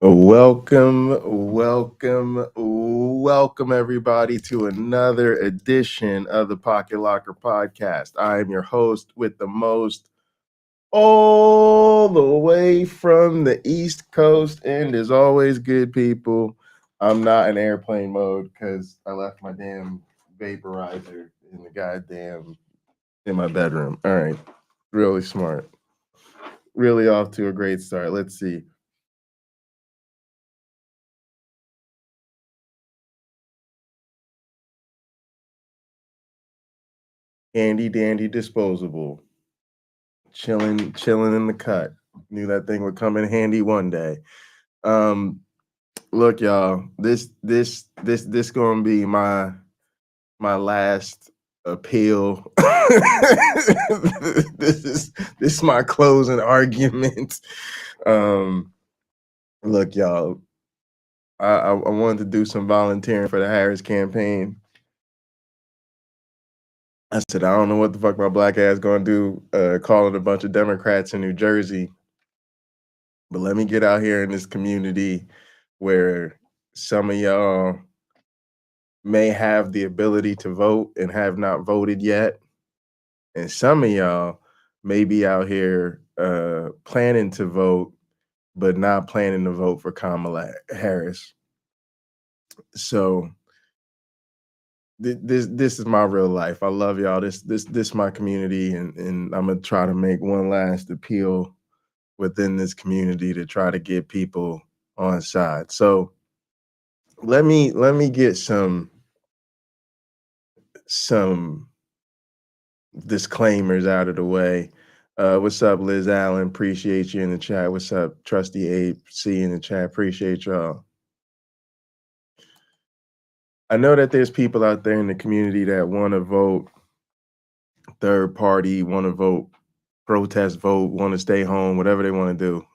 Welcome everybody to another edition of the Pocket Locker Podcast. I am your host with the most, all the way from the East Coast, and as always, good people. I'm not in airplane mode because I left my damn vaporizer in my bedroom. All right, really smart. Really off to a great start. Let's see. Handy dandy disposable. Chilling in the cut. Knew that thing would come in handy one day. Look, y'all, this gonna be my last appeal. this is my closing argument. Look, y'all, I wanted to do some volunteering for the Harris campaign. I said, I don't know what the fuck my black ass gonna do, calling a bunch of Democrats in New Jersey. But let me get out here in this community where some of y'all may have the ability to vote and have not voted yet. And some of y'all may be out here planning to vote, but not planning to vote for Kamala Harris. So this is my real life. I love y'all. This is my community, and I'm gonna try to make one last appeal within this community to try to get people on side. So let me get some disclaimers out of the way. What's up, Liz Allen? Appreciate you in the chat. What's up, Trusty Ape? C in the chat. Appreciate y'all. I know that there's people out there in the community that want to vote third party, want to vote protest vote, want to stay home, whatever they want to do.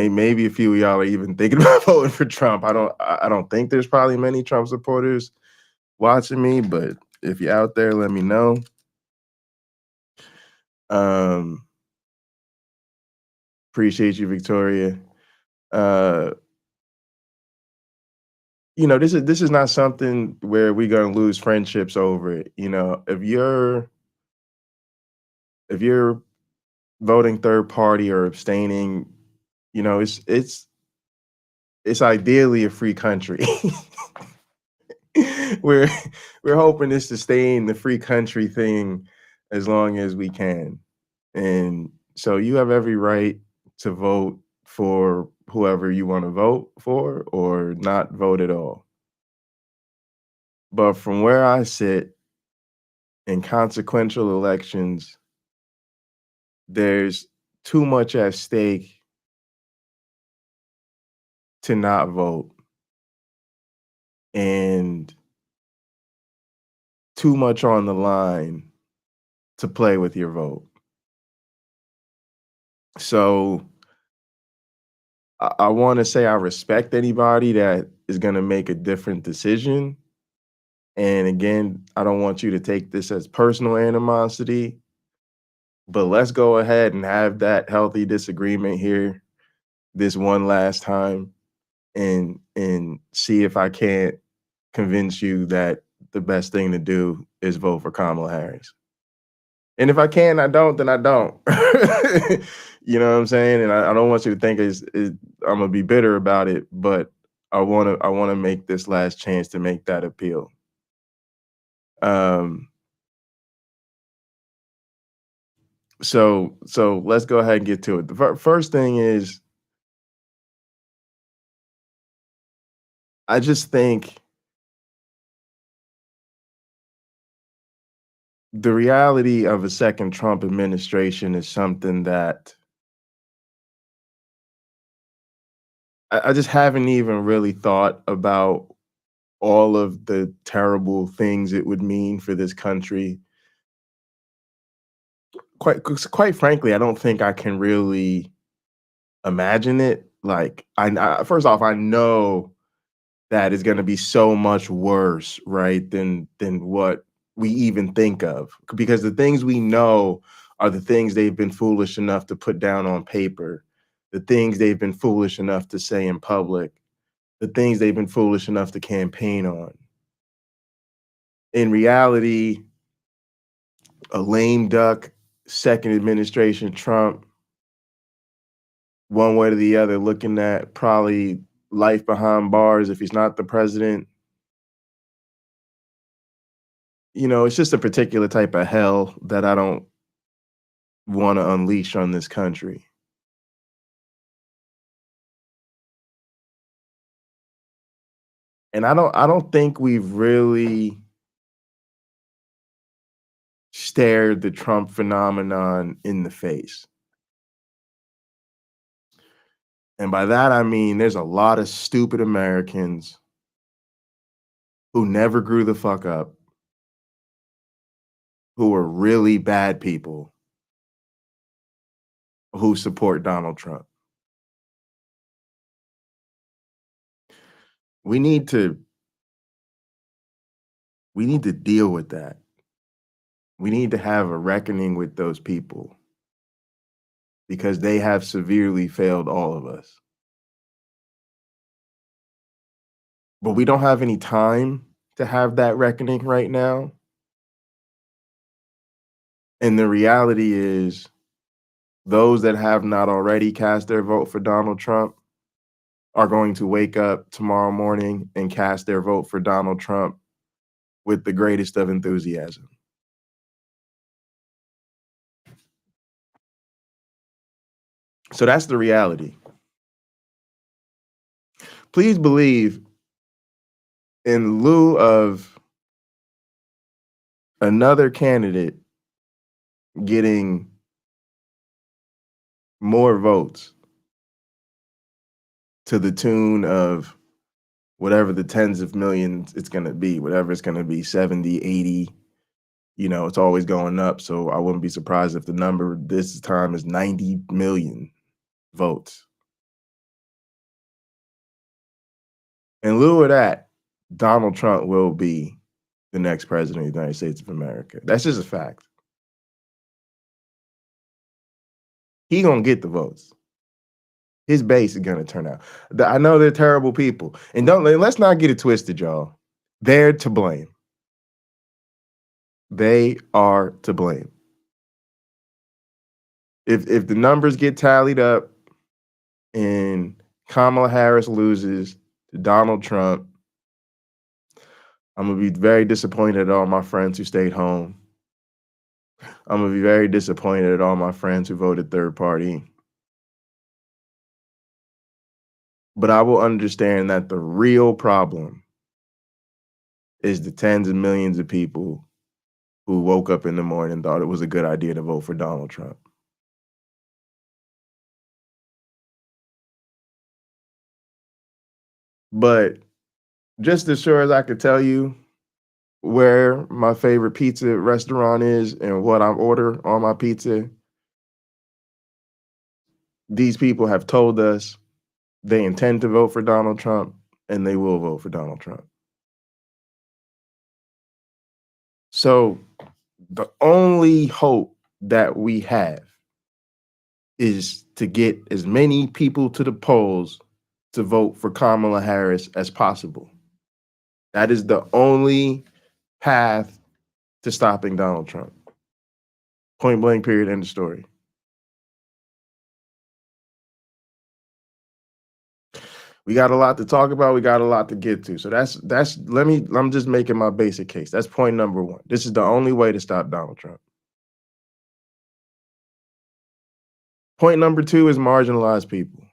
Maybe a few of y'all are even thinking about voting for Trump. I don't think there's probably many Trump supporters watching me, but if you're out there, let me know. Appreciate you, Victoria. This is not something where we're gonna lose friendships over it. If you're voting third party or abstaining, it's ideally a free country. we're hoping to sustain the free country thing as long as we can. And so you have every right to vote for whoever you want to vote for or not vote at all. But from where I sit, in consequential elections, there's too much at stake to not vote, and too much on the line to play with your vote. So I want to say I respect anybody that is going to make a different decision. And again, I don't want you to take this as personal animosity, but let's go ahead and have that healthy disagreement here this one last time and see if I can't convince you that the best thing to do is vote for Kamala Harris. And if I can, I don't, then I don't. You know what I'm saying? And I don't want you to think I'm gonna be bitter about it, but I wanna make this last chance to make that appeal. So let's go ahead and get to it. The first thing is, I just think the reality of a second Trump administration is something that I just haven't even really thought about all of the terrible things it would mean for this country. Quite frankly, I don't think I can really imagine it. Like, first off, I know that is going to be so much worse, right, than what we even think of, because the things we know are the things they've been foolish enough to put down on paper, the things they've been foolish enough to say in public, the things they've been foolish enough to campaign on. In reality, a lame duck second administration Trump, one way or the other, looking at probably life behind bars if he's not the president. It's just a particular type of hell that I don't want to unleash on this country. And I don't think we've really stared the Trump phenomenon in the face. And by that I mean there's a lot of stupid Americans who never grew the fuck up, who are really bad people who support Donald Trump. We need to deal with that. We need to have a reckoning with those people because they have severely failed all of us. But we don't have any time to have that reckoning right now. And the reality is, those that have not already cast their vote for Donald Trump are going to wake up tomorrow morning and cast their vote for Donald Trump with the greatest of enthusiasm. So that's the reality. Please believe, in lieu of another candidate getting more votes to the tune of whatever the tens of millions it's going to be, whatever it's going to be, 70, 80, it's always going up. So I wouldn't be surprised if the number this time is 90 million votes. In lieu of that, Donald Trump will be the next president of the United States of America. That's just a fact. He gonna get the votes. His base is gonna turn out. I know they're terrible people, and let's not get it twisted, y'all. They're to blame. They are to blame. If the numbers get tallied up and Kamala Harris loses to Donald Trump, I'm gonna be very disappointed at all my friends who stayed home. I'm gonna be very disappointed at all my friends who voted third party. But I will understand that the real problem is the tens of millions of people who woke up in the morning and thought it was a good idea to vote for Donald Trump. But just as sure as I could tell you where my favorite pizza restaurant is and what I order on my pizza, these people have told us they intend to vote for Donald Trump, and they will vote for Donald Trump. So the only hope that we have is to get as many people to the polls to vote for Kamala Harris as possible. That is the only path to stopping Donald Trump. Point blank, period, end of story. We got a lot to talk about. We got a lot to get to. So I'm just making my basic case. That's point number one. This is the only way to stop Donald Trump. Point number two is marginalized people.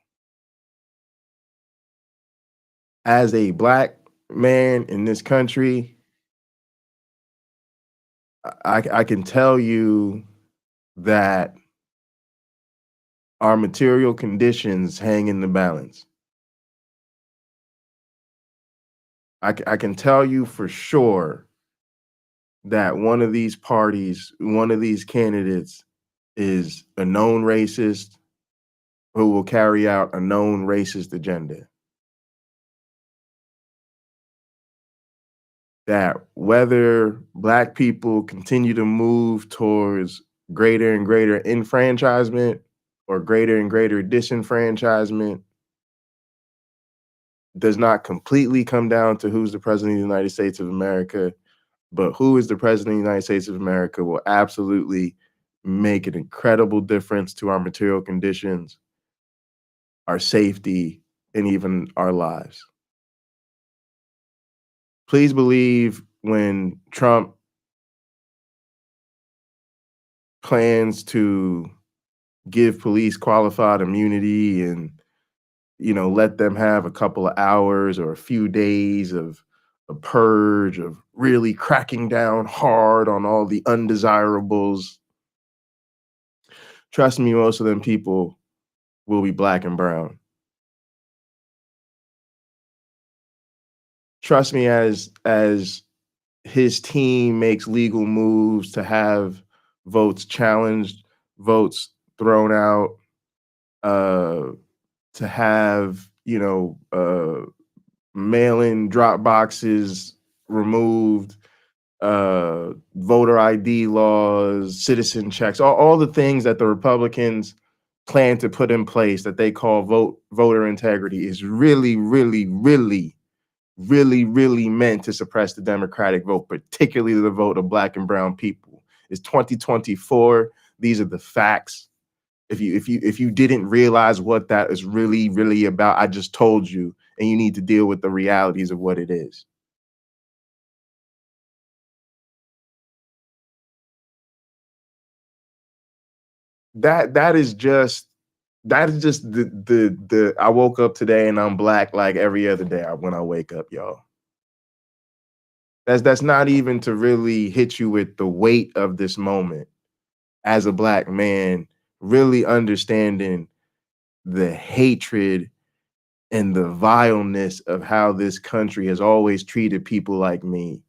As a Black man in this country, I can tell you that our material conditions hang in the balance. I can tell you for sure that one of these parties, one of these candidates is a known racist who will carry out a known racist agenda. That whether Black people continue to move towards greater and greater enfranchisement or greater and greater disenfranchisement does not completely come down to who's the president of the United States of America, but who is the president of the United States of America will absolutely make an incredible difference to our material conditions, our safety, and even our lives. Please believe when Trump plans to give police qualified immunity and let them have a couple of hours or a few days of a purge of really cracking down hard on all the undesirables. Trust me, most of them people will be black and brown. Trust me, as his team makes legal moves to have votes challenged, votes thrown out, to have mail-in drop boxes removed, voter ID laws, citizen checks, all the things that the Republicans plan to put in place that they call voter integrity is really, really, really, really, really meant to suppress the Democratic vote, particularly the vote of black and brown people. It's 2024. These are the facts. If you didn't realize what that is really, really about, I just told you, and you need to deal with the realities of what it is. That is just the I woke up today and I'm black like every other day when I wake up, y'all. That's not even to really hit you with the weight of this moment as a black man, really understanding the hatred and the vileness of how this country has always treated people like me,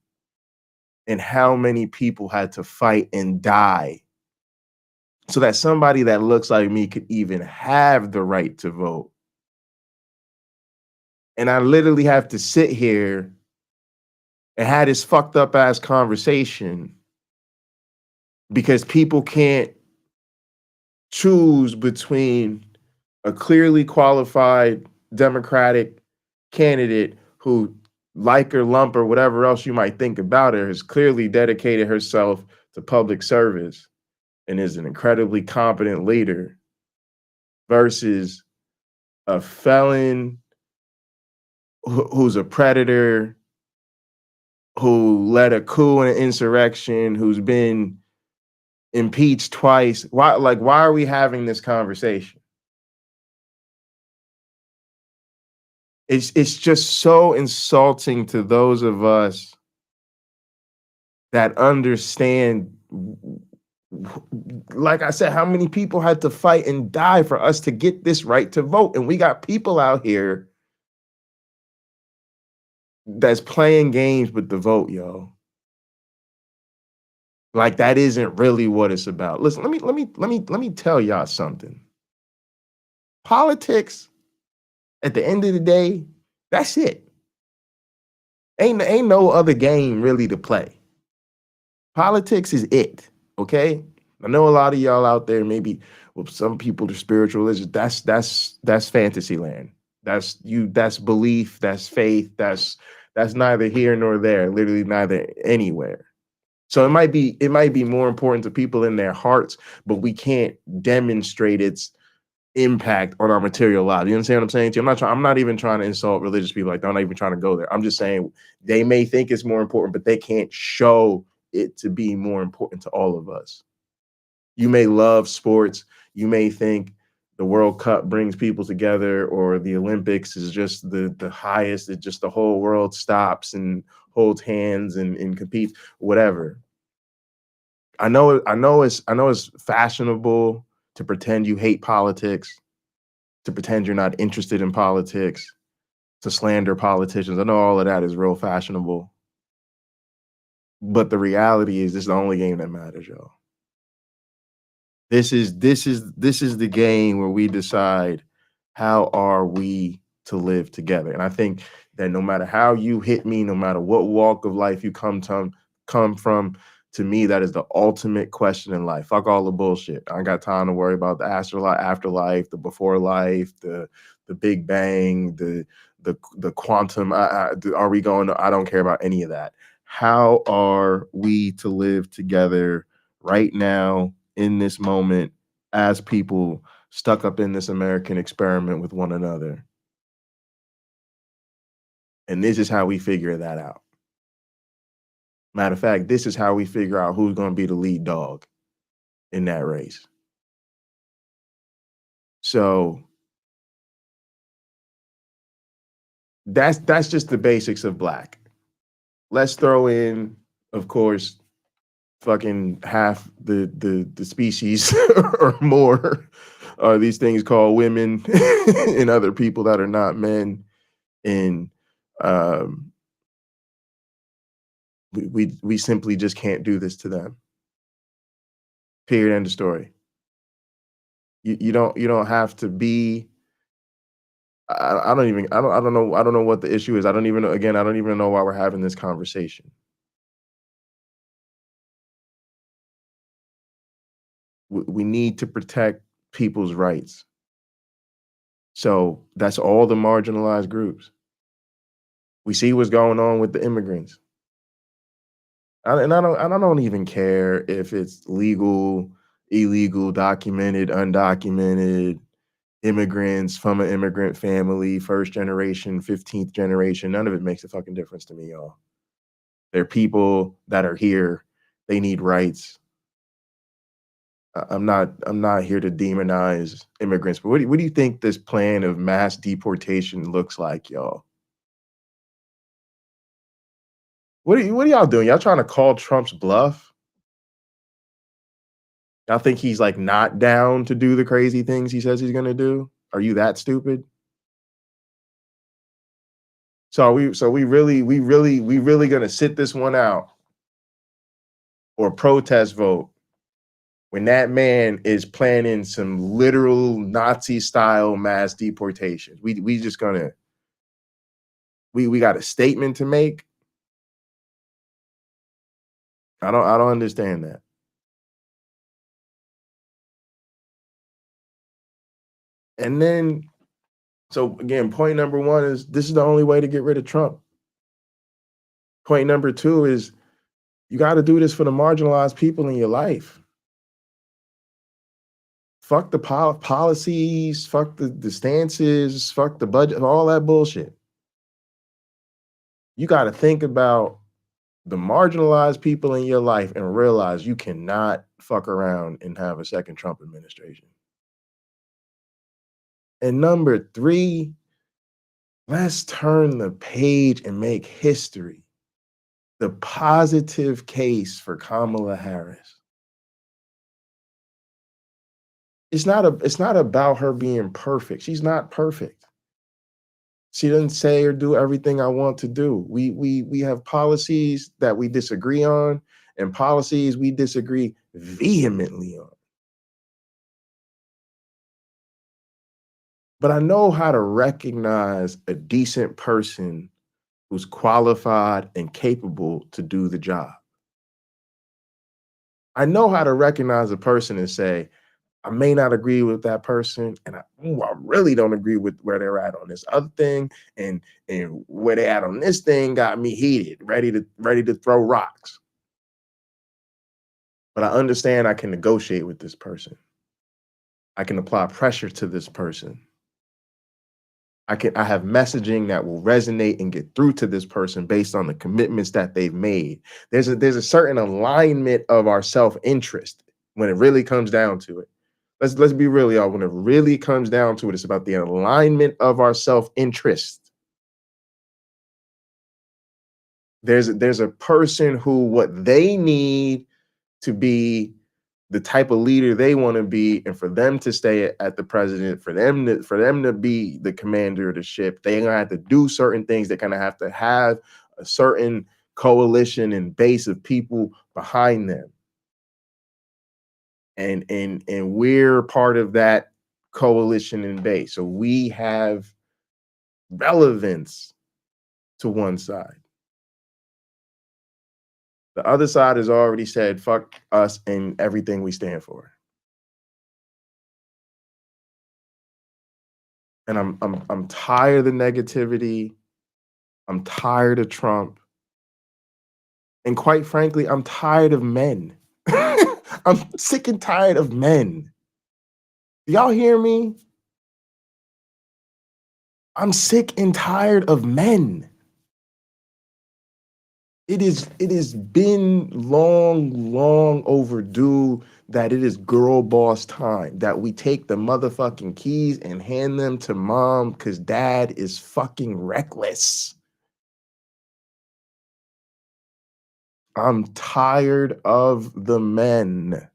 and how many people had to fight and die so that somebody that looks like me could even have the right to vote. And I literally have to sit here and have this fucked up ass conversation because people can't choose between a clearly qualified Democratic candidate who, like or lump or whatever else you might think about her, has clearly dedicated herself to public service and is an incredibly competent leader, versus a felon who's a predator, who led a coup and an insurrection, who's been impeached twice. Why are we having this conversation? It's just so insulting to those of us that understand, like I said, how many people had to fight and die for us to get this right to vote. And we got people out here that's playing games with the vote, yo. Like that isn't really what it's about. Listen, let me tell y'all something. Politics, at the end of the day, that's it. Ain't no other game really to play. Politics is it, okay? I know a lot of y'all out there, maybe with some people, the spiritual religion, that's fantasy land. That's belief, that's faith, that's neither here nor there, literally neither anywhere. So it might be more important to people in their hearts, but we can't demonstrate its impact on our material lives. You understand what I'm saying to you? I'm not even trying to insult religious people like that. I'm not even trying to go there. I'm just saying they may think it's more important, but they can't show it to be more important to all of us. You may love sports. You may think the World Cup brings people together, or the Olympics is just the highest. It just the whole world stops and holds hands and competes, whatever. I know it's fashionable to pretend you hate politics, to pretend you're not interested in politics, to slander politicians. I know all of that is real fashionable. But the reality is this is the only game that matters, y'all. This is the game where we decide how are we to live together. And I think that no matter how you hit me, no matter what walk of life you come from, To me, that is the ultimate question in life. Fuck all the bullshit. I ain't got time to worry about the afterlife, the before life, the Big Bang, the quantum. Are we going to, I don't care about any of that. How are we to live together right now in this moment as people stuck up in this American experiment with one another? And this is how we figure that out. Matter of fact, this is how we figure out who's going to be the lead dog in that race. So that's just the basics of black. Let's throw in, of course, fucking half the species or more are these things called women and other people that are not men. And um, we simply just can't do this to them. Period. End of story. You don't have to be. I don't even I don't know what the issue is. I don't even know, again, I don't even know why we're having this conversation. We need to protect people's rights. So that's all the marginalized groups. We see what's going on with the immigrants. And I don't even care if it's legal, illegal, documented, undocumented, immigrants from an immigrant family, first generation, 15th generation. None of it makes a fucking difference to me, y'all. They're people that are here. They need rights. I'm not here to demonize immigrants, but what do you think this plan of mass deportation looks like, y'all? What are y'all doing? Y'all trying to call Trump's bluff? Y'all think he's like not down to do the crazy things he says he's gonna do? Are you that stupid? So we really gonna sit this one out or protest vote when that man is planning some literal Nazi style mass deportations? We just gonna we got a statement to make. I don't understand that. And then, so again, point number one is this is the only way to get rid of Trump. Point number two is you got to do this for the marginalized people in your life. Fuck the policies, fuck the stances, fuck the budget, all that bullshit. You got to think about the marginalized people in your life and realize you cannot fuck around and have a second Trump administration. And number three, let's turn the page and make history. The positive case for Kamala Harris. It's not about her being perfect. She's not perfect. She doesn't say or do everything I want to do. We have policies that we disagree on and policies we disagree vehemently on. But I know how to recognize a decent person who's qualified and capable to do the job. I know how to recognize a person and say, I may not agree with that person, and I really don't agree with where they're at on this other thing, and where they at on this thing got me heated, ready to throw rocks. But I understand I can negotiate with this person. I can apply pressure to this person. I have messaging that will resonate and get through to this person based on the commitments that they've made. There's a certain alignment of our self-interest when it really comes down to it. Let's be real, y'all. When it really comes down to it, it's about the alignment of our self-interest. There's a person who what they need to be the type of leader they want to be, and for them to stay at the president, for them to be the commander of the ship, they're gonna have to do certain things. They're gonna have to have a certain coalition and base of people behind them. And we're part of that coalition and base. So we have relevance to one side. The other side has already said, fuck us and everything we stand for. And I'm tired of the negativity. I'm tired of Trump. And quite frankly, I'm tired of men. I'm sick and tired of men. Y'all hear me? I'm sick and tired of men. It has been long overdue that it is girl boss time, that we take the motherfucking keys and hand them to mom because dad is fucking reckless. I'm tired of the men.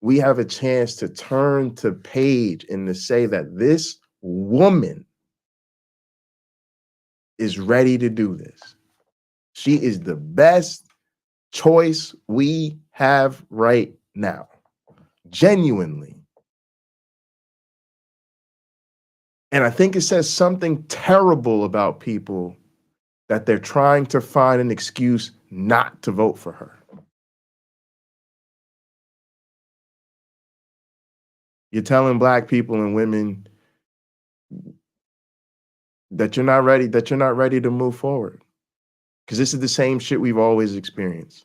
We have a chance to turn to page and to say that this woman is ready to do this. She is the best choice we have right now. Genuinely. And I think it says something terrible about people that they're trying to find an excuse not to vote for her. You're telling black people and women that you're not ready to move forward. Because this is the same shit we've always experienced.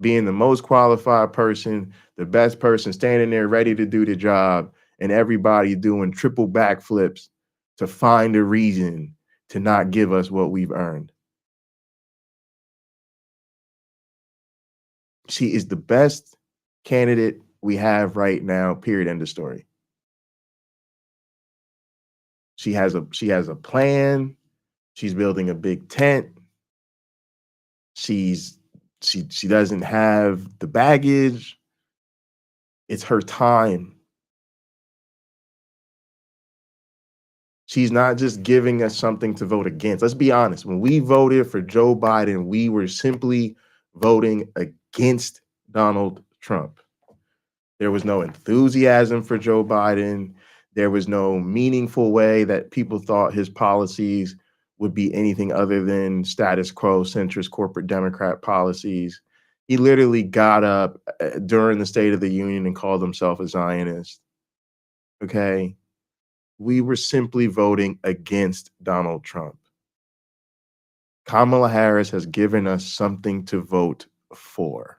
Being the most qualified person, the best person, standing there ready to do the job, and everybody doing triple backflips to find a reason to not give us what we've earned. She is the best candidate we have right now, period, end of story. She has a plan. She's building a big tent. She doesn't have the baggage. It's her time. She's not just giving us something to vote against. Let's be honest. When we voted for Joe Biden, we were simply voting against Donald Trump. There was no enthusiasm for Joe Biden. There was no meaningful way that people thought his policies would be anything other than status quo, centrist corporate Democrat policies. He literally got up during the State of the Union and called himself a Zionist. Okay. We were simply voting against Donald Trump. Kamala Harris has given us something to vote for.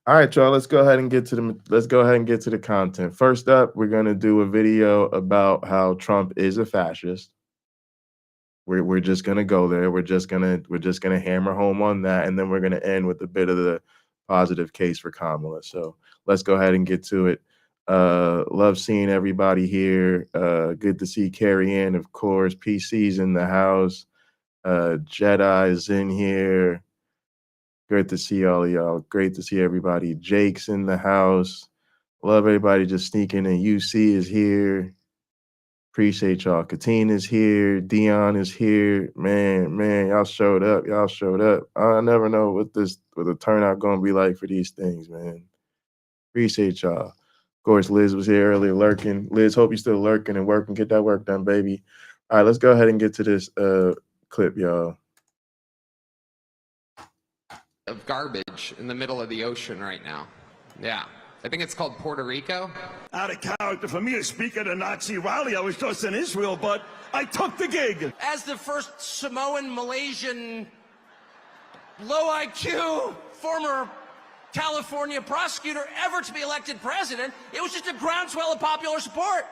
All right, y'all, let's go ahead and get to the content. First up, we're going to do a video about how Trump is a fascist. We're just going to go there. We're just going to hammer home on that, and then we're going to end with a bit of the positive case for Kamala. So, let's go ahead and get to it. Love seeing everybody here. Good to see Carrie Ann, of course. PC's in the house. Jedi's in here. Great to see all of y'all. Great to see everybody. Jake's in the house. Love everybody just sneaking in. UC is here. Appreciate y'all. Katina's here. Dion is here. Man, y'all showed up. Y'all showed up. I never know what the turnout gonna be like for these things, man. Appreciate y'all. Of course, Liz was here earlier lurking. Liz, hope you're still lurking and working. Get that work done, baby. All right, let's go ahead and get to this clip, y'all. Of garbage in the middle of the ocean right now. Yeah. I think it's called Puerto Rico. Out of character for me to speak at a Nazi rally. I was just in Israel, but I took the gig. As the first Samoan, Malaysian, low IQ, former California prosecutor ever to be elected president, it was just a groundswell of popular support.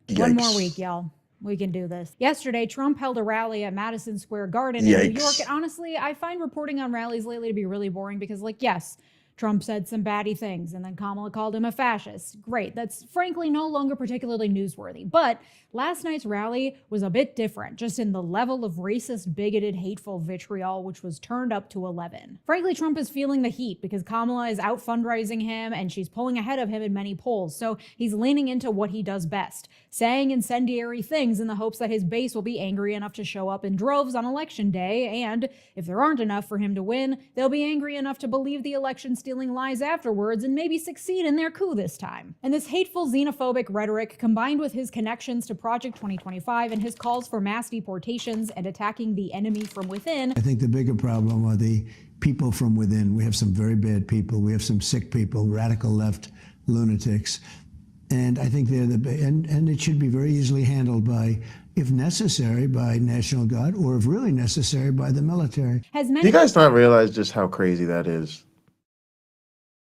Yikes. One more week, y'all. We can do this. Yesterday, Trump held a rally at Madison Square Garden in New York. And honestly, I find reporting on rallies lately to be really boring because, like, yes, Trump said some batty things, and then Kamala called him a fascist. Great. That's frankly no longer particularly newsworthy. But last night's rally was a bit different, just in the level of racist, bigoted, hateful vitriol, which was turned up to 11. Frankly, Trump is feeling the heat because Kamala is out fundraising him, and she's pulling ahead of him in many polls. So he's leaning into what he does best, saying incendiary things in the hopes that his base will be angry enough to show up in droves on election day. And if there aren't enough for him to win, they'll be angry enough to believe the election's stealing lies afterwards and maybe succeed in their coup this time. And this hateful xenophobic rhetoric, combined with his connections to Project 2025 and his calls for mass deportations and attacking the enemy from within. I think the bigger problem are the people from within. We have some very bad people. We have some sick people, radical left lunatics. And I think they're and it should be very easily handled by, if necessary, by National Guard, or if really necessary, by the military. Do you guys not realize just how crazy that is?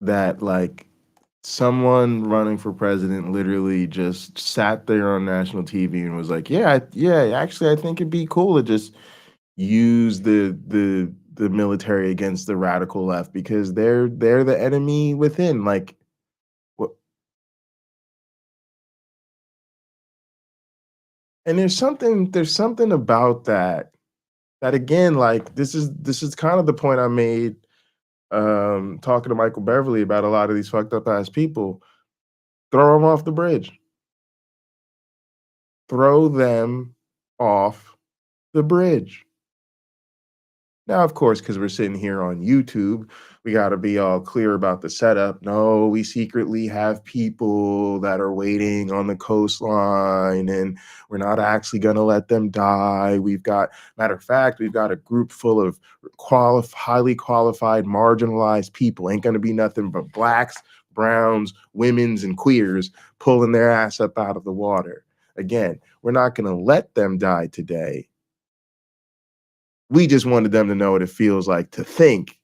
That, like, someone running for president literally just sat there on national TV and was like, yeah, actually, I think it'd be cool to just use the military against the radical left because they're the enemy within. Like, what? And there's something about that again, like, this is kind of the point I made talking to Michael Beverly about a lot of these fucked up ass people. Throw them off the bridge. Throw them off the bridge. Now, of course, because we're sitting here on YouTube, we got to be all clear about the setup. No, we secretly have people that are waiting on the coastline, and we're not actually going to let them die. Matter of fact, we've got a group full of highly qualified, marginalized people. Ain't going to be nothing but blacks, browns, women's, and queers pulling their ass up out of the water. Again, we're not going to let them die today. We just wanted them to know what it feels like to think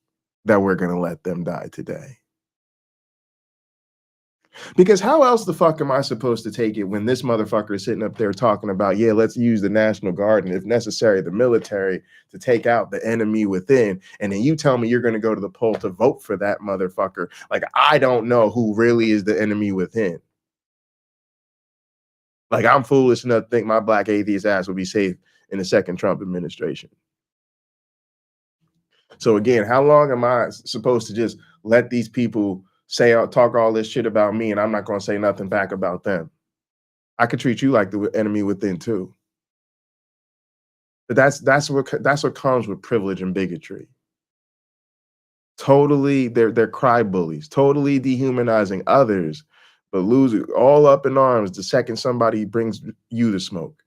that we're going to let them die today. Because how else the fuck am I supposed to take it when this motherfucker is sitting up there talking about, yeah, let's use the National Guard and if necessary, the military to take out the enemy within. And then you tell me you're going to go to the poll to vote for that motherfucker. Like, I don't know who really is the enemy within. Like, I'm foolish enough to think my black atheist ass will be safe in the second Trump administration. So again, how long am I supposed to just let these people talk all this shit about me and I'm not going to say nothing back about them? I could treat you like the enemy within too. But that's what comes with privilege and bigotry. Totally, they're cry bullies, totally dehumanizing others, but losing all up in arms the second somebody brings you the smoke.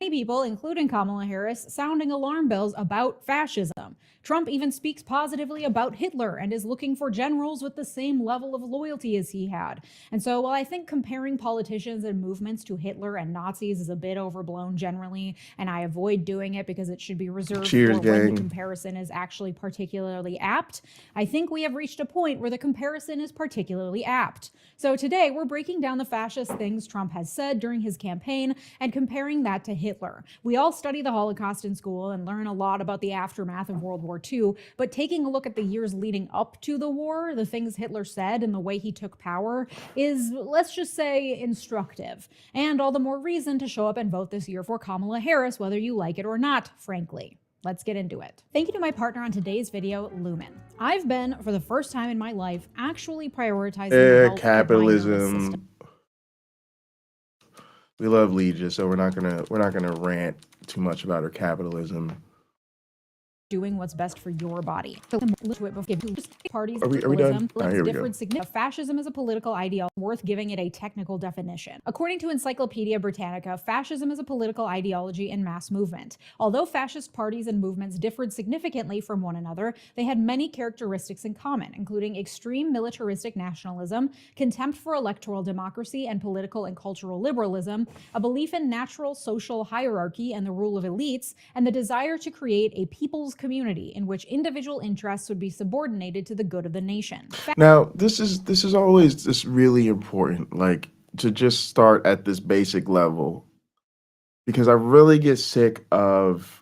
People, including Kamala Harris, sounding alarm bells about fascism. Trump even speaks positively about Hitler and is looking for generals with the same level of loyalty as he had. And so while I think comparing politicians and movements to Hitler and Nazis is a bit overblown generally, and I avoid doing it because it should be reserved for when the comparison is actually particularly apt, I think we have reached a point where the comparison is particularly apt. So today we're breaking down the fascist things Trump has said during his campaign and comparing that to Hitler. We all study the Holocaust in school and learn a lot about the aftermath of World War II, but taking a look at the years leading up to the war, the things Hitler said and the way he took power is, let's just say, instructive. And all the more reason to show up and vote this year for Kamala Harris, whether you like it or not, frankly. Let's get into it. Thank you to my partner on today's video, Lumen. I've been, for the first time in my life, actually prioritizing the health capitalism. of my nervous system. We love Legia, so we're not gonna rant too much about her capitalism. Doing what's best for your body. Parties are we done? Here we go. Fascism is a political ideology worth giving it a technical definition. According to Encyclopedia Britannica, fascism is a political ideology and mass movement. Although fascist parties and movements differed significantly from one another, they had many characteristics in common, including extreme militaristic nationalism, contempt for electoral democracy and political and cultural liberalism, a belief in natural social hierarchy and the rule of elites, and the desire to create a people's community in which individual interests would be subordinated to the good of the nation. Now, this is always just really important, like, to just start at this basic level, because I really get sick of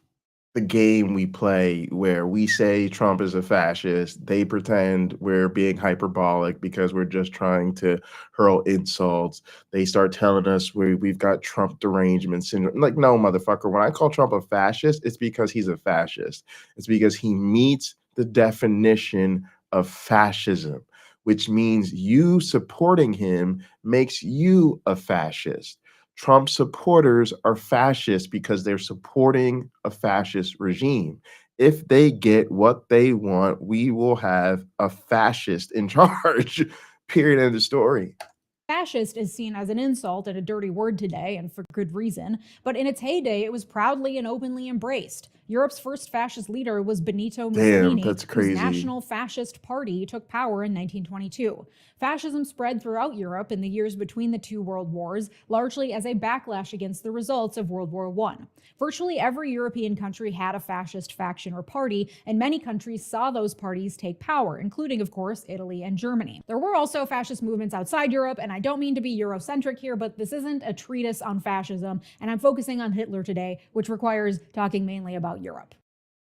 the game we play where we say Trump is a fascist, they pretend we're being hyperbolic because we're just trying to hurl insults. They start telling us we've got Trump derangement syndrome. Like, no, motherfucker, when I call Trump a fascist, it's because he's a fascist. It's because he meets the definition of fascism, which means you supporting him makes you a fascist. Trump supporters are fascists because they're supporting a fascist regime. if they get what they want, we will have a fascist in charge. Period. End of story. Fascist is seen as an insult and a dirty word today, and for good reason, but in its heyday, it was proudly and openly embraced. Europe's first fascist leader was Benito Mussolini, Damn, that's crazy. whose National Fascist Party took power in 1922. Fascism spread throughout Europe in the years between the two world wars, largely as a backlash against the results of World War I. Virtually every European country had a fascist faction or party, and many countries saw those parties take power, including, of course, Italy and Germany. There were also fascist movements outside Europe, and I don't mean to be Eurocentric here, but this isn't a treatise on fascism, and I'm focusing on Hitler today, which requires talking mainly about Europe.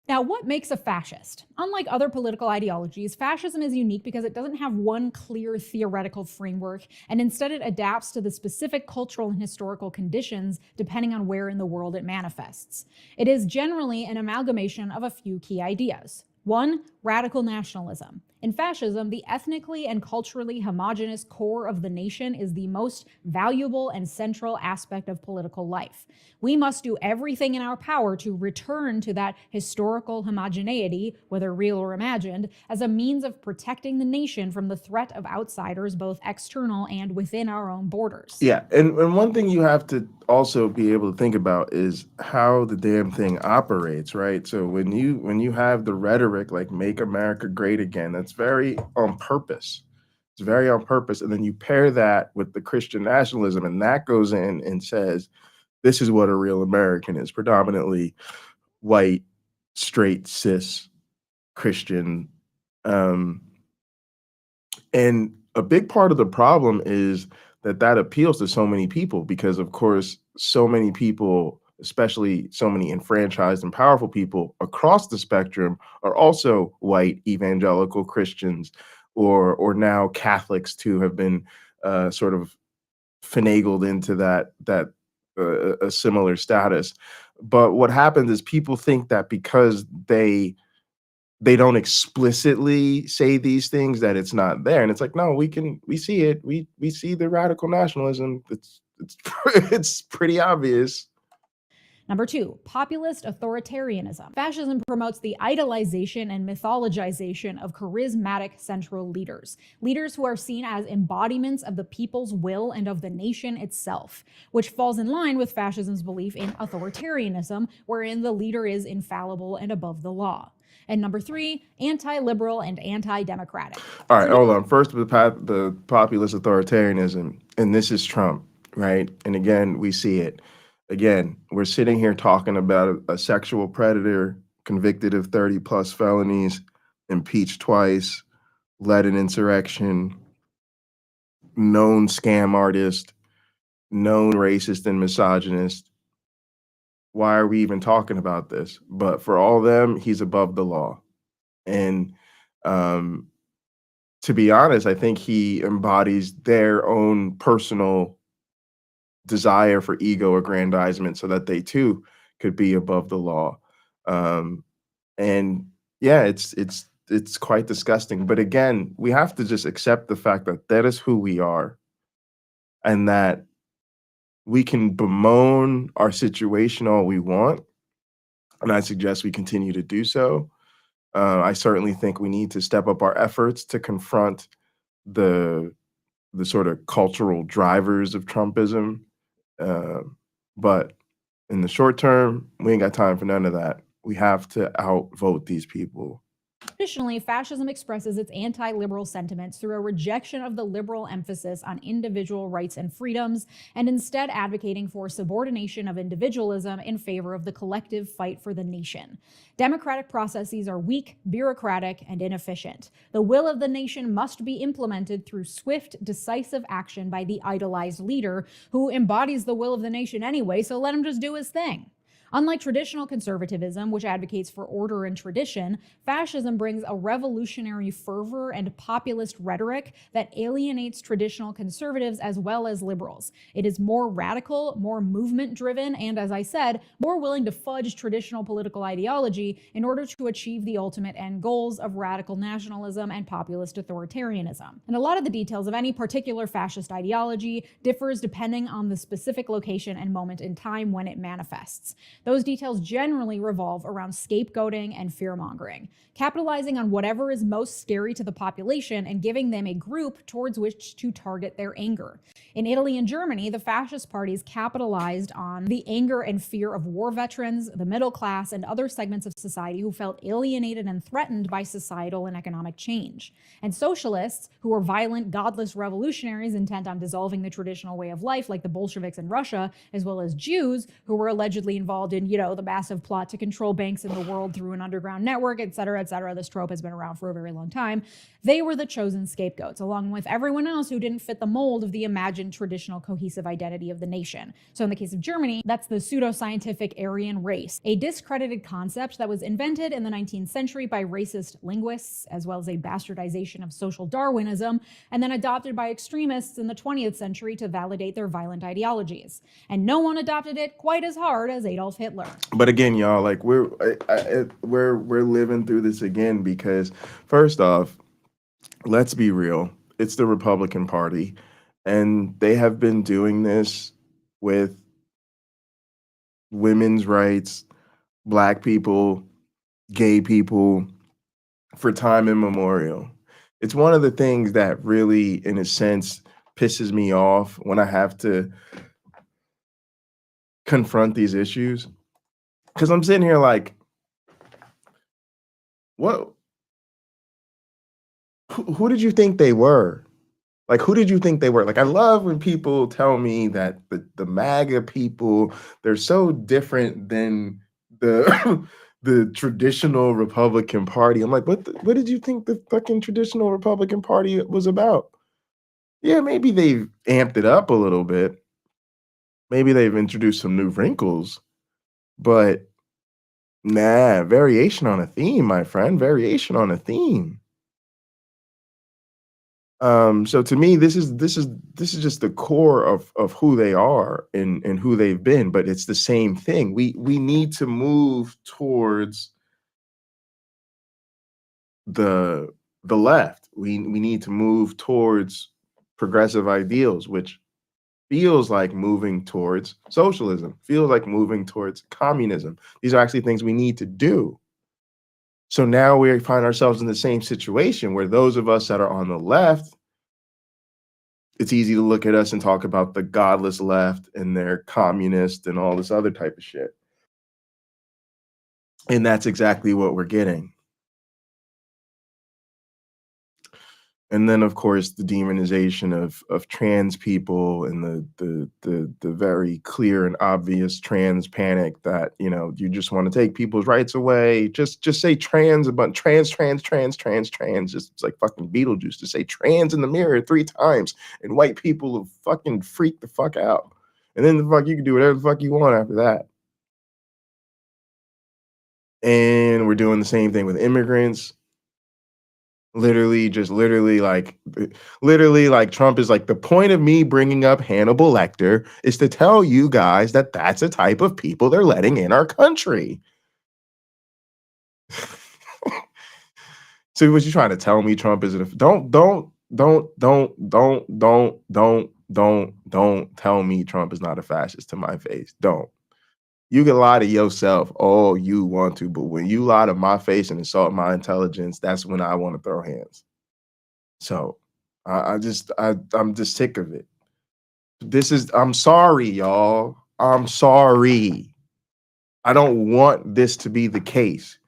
Now, what makes a fascist? Unlike other political ideologies, fascism is unique because it doesn't have one clear theoretical framework, and instead it adapts to the specific cultural and historical conditions depending on where in the world it manifests. It is generally an amalgamation of a few key ideas. 1. Radical nationalism. In fascism, the ethnically and culturally homogenous core of the nation is the most valuable and central aspect of political life. We must do everything in our power to return to that historical homogeneity, whether real or imagined, as a means of protecting the nation from the threat of outsiders, both external and within our own borders. Yeah, and one thing you have to also be able to think about is how the damn thing operates, right? So when you have the rhetoric like "Make America Great Again," that's very on purpose. It's very on purpose, and then you pair that with the Christian nationalism, and that goes in and says, "This is what a real American is: predominantly white, straight, cis, Christian." And a big part of the problem is that appeals to so many people because, of course, so many people, especially so many enfranchised and powerful people across the spectrum, are also white evangelical Christians or now Catholics too, have been sort of finagled into that a similar status. But what happens is people think that because they don't explicitly say these things that it's not there, and it's like, no, we see it. We see the radical nationalism. It's it's pretty obvious. Number 2, populist authoritarianism. Fascism promotes the idolization and mythologization of charismatic central leaders, leaders who are seen as embodiments of the people's will and of the nation itself, which falls in line with fascism's belief in authoritarianism, wherein the leader is infallible and above the law. And number 3, anti-liberal and anti-democratic. All right, hold on. First, the populist authoritarianism, and this is Trump, right? And again, we see it. Again, we're sitting here talking about a sexual predator convicted of 30 plus felonies, impeached twice, led an insurrection, known scam artist, known racist and misogynist. Why are we even talking about this? But for all of them, he's above the law. And to be honest, I think he embodies their own personal desire for ego aggrandizement so that they too could be above the law. And yeah, it's quite disgusting. But again, we have to just accept the fact that that is who we are, and that we can bemoan our situation all we want. And I suggest we continue to do so. I certainly think we need to step up our efforts to confront the sort of cultural drivers of Trumpism. But in the short term, we ain't got time for none of that. We have to outvote these people. Additionally, fascism expresses its anti-liberal sentiments through a rejection of the liberal emphasis on individual rights and freedoms, and instead advocating for subordination of individualism in favor of the collective fight for the nation. Democratic processes are weak, bureaucratic, and inefficient. The will of the nation must be implemented through swift, decisive action by the idolized leader, who embodies the will of the nation anyway, so let him just do his thing. Unlike traditional conservatism, which advocates for order and tradition, fascism brings a revolutionary fervor and populist rhetoric that alienates traditional conservatives as well as liberals. It is more radical, more movement-driven, and, as I said, more willing to fudge traditional political ideology in order to achieve the ultimate end goals of radical nationalism and populist authoritarianism. And a lot of the details of any particular fascist ideology differs depending on the specific location and moment in time when it manifests. Those details generally revolve around scapegoating and fear-mongering, capitalizing on whatever is most scary to the population and giving them a group towards which to target their anger. In Italy and Germany, the fascist parties capitalized on the anger and fear of war veterans, the middle class, and other segments of society who felt alienated and threatened by societal and economic change. And socialists, who were violent, godless revolutionaries intent on dissolving the traditional way of life, like the Bolsheviks in Russia, as well as Jews, who were allegedly involved in, the massive plot to control banks in the world through an underground network, et cetera, et cetera. This trope has been around for a very long time. They were the chosen scapegoats, along with everyone else who didn't fit the mold of the imagined traditional cohesive identity of the nation. So in the case of Germany, that's the pseudoscientific Aryan race, a discredited concept that was invented in the 19th century by racist linguists, as well as a bastardization of social Darwinism, and then adopted by extremists in the 20th century to validate their violent ideologies. And no one adopted it quite as hard as Adolf Hitler. But again, y'all, like we're living through this again because, first off, let's be real. It's the Republican Party, and they have been doing this with women's rights, Black people, gay people for time immemorial. It's one of the things that really, in a sense, pisses me off when I have to confront these issues. Because I'm sitting here like, what? Who did you think they were? Like, who did you think they were? Like, I love when people tell me that the MAGA people, they're so different than the the traditional Republican Party. I'm like, what did you think the fucking traditional Republican Party was about? Yeah, maybe they've amped it up a little bit. Maybe they've introduced some new wrinkles, but nah, variation on a theme, my friend, variation on a theme. So to me, this is just the core of who they are and who they've been, but it's the same thing. We need to move towards the left. We need to move towards progressive ideals, which feels like moving towards socialism, feels like moving towards communism. These are actually things we need to do. So now we find ourselves in the same situation where those of us that are on the left, it's easy to look at us and talk about the godless left and their communist and all this other type of shit. And that's exactly what we're getting. And then, of course, the demonization of trans people and the very clear and obvious trans panic that, you just want to take people's rights away. Just say trans, but trans. Just it's like fucking Beetlejuice to say trans in the mirror 3 times, and white people will fucking freak the fuck out. And then you can do whatever the fuck you want after that. And we're doing the same thing with immigrants. Literally like Trump is like, the point of me bringing up Hannibal Lecter is to tell you guys that that's the type of people they're letting in our country. So what you trying to tell me? Trump is don't tell me Trump is not a fascist to my face. Don't. You can lie to yourself all you want to, but when you lie to my face and insult my intelligence, that's when I want to throw hands. So I'm just sick of it. I'm sorry, y'all. I'm sorry. I don't want this to be the case,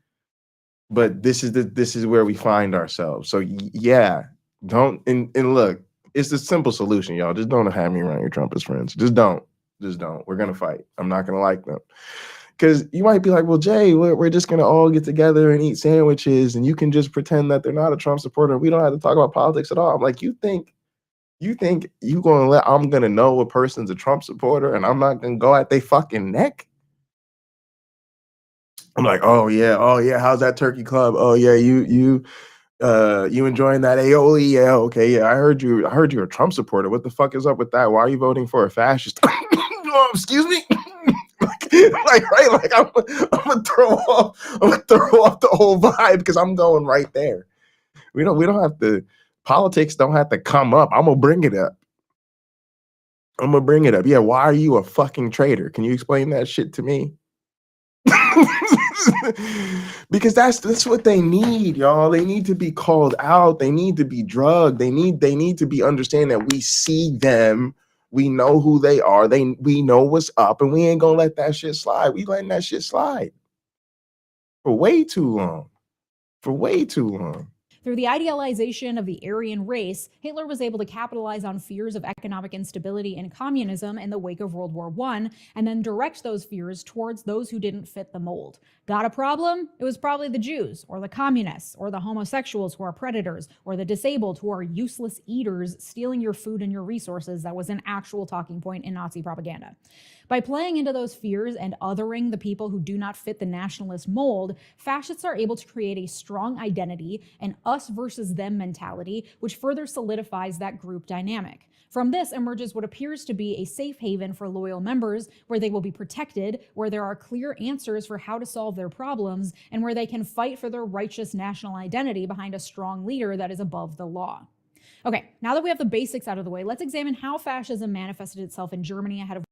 but this is where we find ourselves. So yeah, don't, and look, it's the simple solution, y'all. Just don't have me around your Trumpist friends. Just don't. We're gonna fight. I'm not gonna like them. Because you might be like, well, Jay, we're just gonna all get together and eat sandwiches, and you can just pretend that they're not a Trump supporter. We don't have to talk about politics at all. I'm like, you think I'm gonna know a person's a Trump supporter and I'm not gonna go at their fucking neck? I'm like, oh yeah, how's that turkey club? Oh yeah, you enjoying that aioli? Yeah, okay, yeah. I heard you're a Trump supporter. What the fuck is up with that? Why are you voting for a fascist? Excuse me. I'm gonna throw off the whole vibe because I'm going right there. We don't have to, politics don't have to come up. I'm gonna bring it up. Yeah, why are you a fucking traitor? Can you explain that shit to me? Because that's what they need, y'all. They need to be called out. They need to be drugged. They need to be understand that we see them. We know who they are. We know what's up, and we ain't gonna let that shit slide. We letting that shit slide for way too long. For way too long. Through the idealization of the Aryan race, Hitler was able to capitalize on fears of economic instability and communism in the wake of World War I, and then direct those fears towards those who didn't fit the mold. Got a problem? It was probably the Jews, or the communists, or the homosexuals who are predators, or the disabled who are useless eaters stealing your food and your resources. That was an actual talking point in Nazi propaganda. By playing into those fears and othering the people who do not fit the nationalist mold, fascists are able to create a strong identity, an us versus them mentality, which further solidifies that group dynamic. From this emerges what appears to be a safe haven for loyal members, where they will be protected, where there are clear answers for how to solve their problems, and where they can fight for their righteous national identity behind a strong leader that is above the law. Okay, now that we have the basics out of the way, let's examine how fascism manifested itself in Germany ahead of.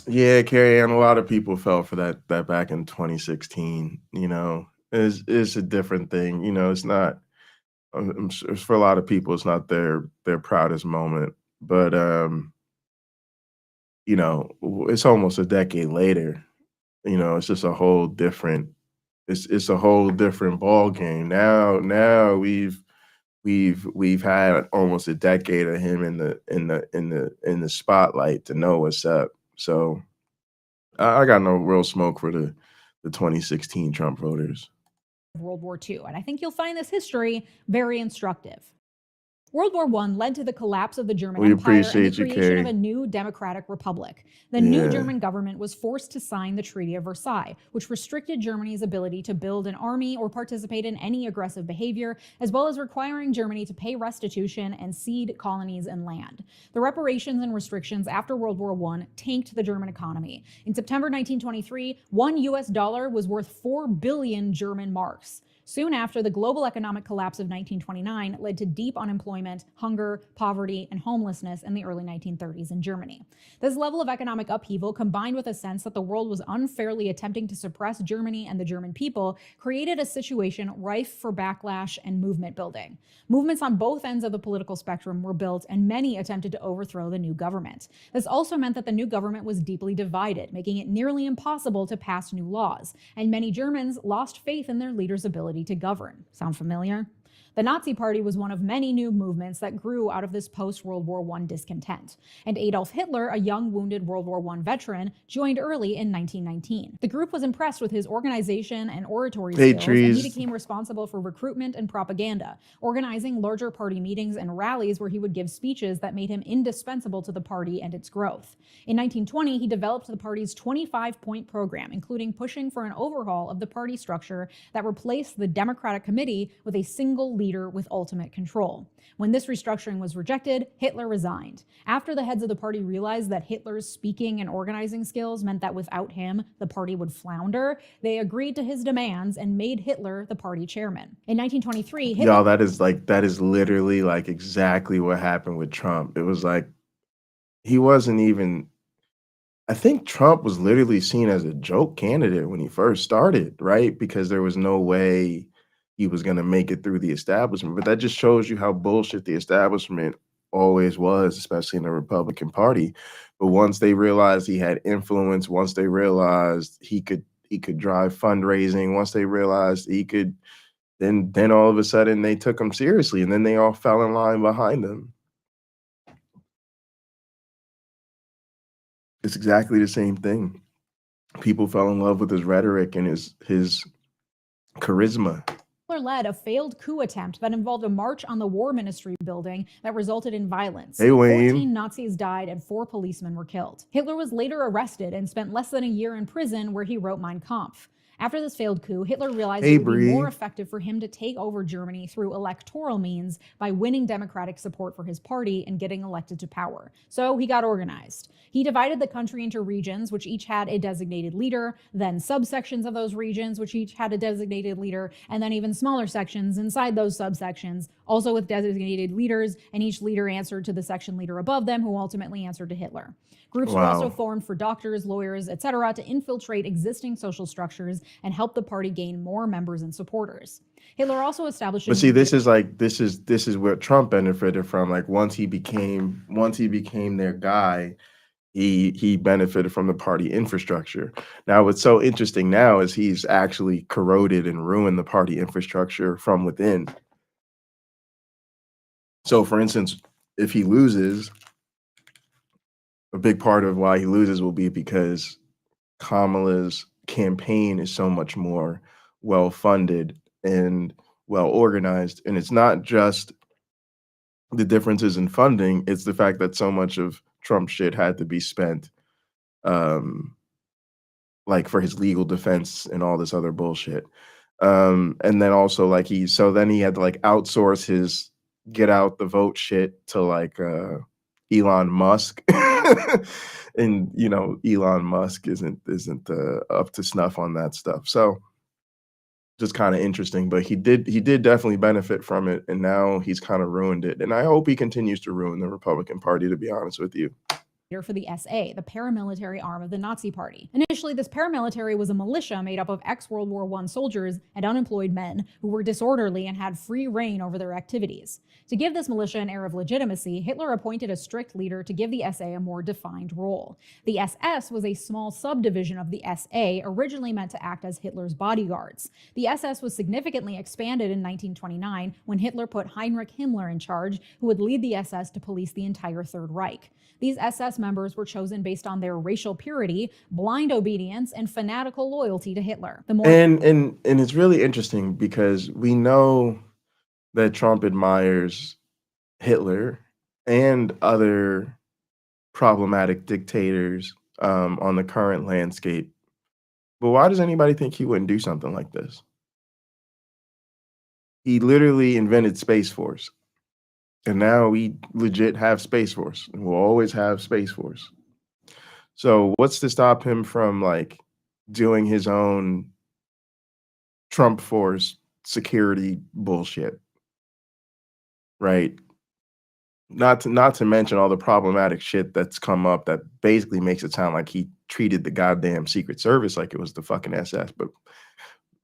Yeah, Carrie, and a lot of people fell for that back in 2016. You know, it's a different thing. You know, it's not. I'm sure for a lot of people, it's not their proudest moment. But you know, it's almost a decade later. You know, it's just a whole different. It's a whole different ball game now. We've had almost a decade of him in the spotlight to know what's up. So I got no real smoke for the 2016 Trump voters. World War II, and I think you'll find this history very instructive. World War I led to the collapse of the German Empire and the creation of a new democratic republic. The new German government was forced to sign the Treaty of Versailles, which restricted Germany's ability to build an army or participate in any aggressive behavior, as well as requiring Germany to pay restitution and cede colonies and land. The reparations and restrictions after World War I tanked the German economy. In September 1923, $1 was worth 4 billion German marks. Soon after, the global economic collapse of 1929 led to deep unemployment, hunger, poverty, and homelessness in the early 1930s in Germany. This level of economic upheaval, combined with a sense that the world was unfairly attempting to suppress Germany and the German people, created a situation rife for backlash and movement building. Movements on both ends of the political spectrum were built, and many attempted to overthrow the new government. This also meant that the new government was deeply divided, making it nearly impossible to pass new laws, and many Germans lost faith in their leaders' ability to govern. Sound familiar? The Nazi Party was one of many new movements that grew out of this post-World War I discontent. And Adolf Hitler, a young wounded World War I veteran, joined early in 1919. The group was impressed with his organization and oratory skills, and he became responsible for recruitment and propaganda, organizing larger party meetings and rallies where he would give speeches that made him indispensable to the party and its growth. In 1920, he developed the party's 25-point program, including pushing for an overhaul of the party structure that replaced the Democratic Committee with a single leader with ultimate control. When this restructuring was rejected, Hitler resigned. After the heads of the party realized that Hitler's speaking and organizing skills meant that without him, the party would flounder, they agreed to his demands and made Hitler the party chairman. In 1923, Hitler— Y'all, that is literally like exactly what happened with Trump. It was like, he wasn't even, I think Trump was literally seen as a joke candidate when he first started, right? Because there was no way he was going to make it through the establishment. But that just shows you how bullshit the establishment always was, especially in the Republican Party. But once they realized he had influence, once they realized he could drive fundraising, once they realized he could, then all of a sudden they took him seriously, and then they all fell in line behind him. It's exactly the same thing. People fell in love with his rhetoric and his charisma. led a failed coup attempt that involved a march on the War Ministry building that resulted in violence. Hey, Wayne. 14 Nazis died and 4 policemen were killed. Hitler was later arrested and spent less than a year in prison, where he wrote Mein Kampf. After this failed coup, Hitler realized Hey, it would be more Bree. effective for him to take over Germany through electoral means by winning democratic support for his party and getting elected to power. So he got organized. He divided the country into regions, which each had a designated leader, then subsections of those regions, which each had a designated leader, and then even smaller sections inside those subsections, also with designated leaders, and each leader answered to the section leader above them, who ultimately answered to Hitler. Groups were also formed for doctors, lawyers, etc., to infiltrate existing social structures and help the party gain more members and supporters. Hitler also established. But see, this is where Trump benefited from. Like once he became their guy, he benefited from the party infrastructure. Now, what's so interesting now is he's actually corroded and ruined the party infrastructure from within. So, for instance, if he loses, a big part of why he loses will be because Kamala's campaign is so much more well-funded and well-organized. And it's not just the differences in funding, it's the fact that so much of Trump shit had to be spent like for his legal defense and all this other bullshit. And then also like then he had to like outsource his get out the vote shit to like Elon Musk. And you know, Elon Musk isn't up to snuff on that stuff. So just kind of interesting, but he did definitely benefit from it, and now he's kind of ruined it. And I hope he continues to ruin the Republican Party, to be honest with you. For the SA, the paramilitary arm of the Nazi Party. Initially, this paramilitary was a militia made up of ex-World War I soldiers and unemployed men who were disorderly and had free reign over their activities. To give this militia an air of legitimacy, Hitler appointed a strict leader to give the SA a more defined role. The SS was a small subdivision of the SA, originally meant to act as Hitler's bodyguards. The SS was significantly expanded in 1929 when Hitler put Heinrich Himmler in charge, who would lead the SS to police the entire Third Reich. These SS members were chosen based on their racial purity, blind obedience, and fanatical loyalty to Hitler. And it's really interesting because we know that Trump admires Hitler and other problematic dictators on the current landscape. But why does anybody think he wouldn't do something like this? He literally invented Space Force. And now we legit have Space Force, and we'll always have Space Force. So what's to stop him from like doing his own Trump Force security bullshit, right? Not to mention all the problematic shit that's come up that basically makes it sound like he treated the goddamn Secret Service like it was the fucking SS, but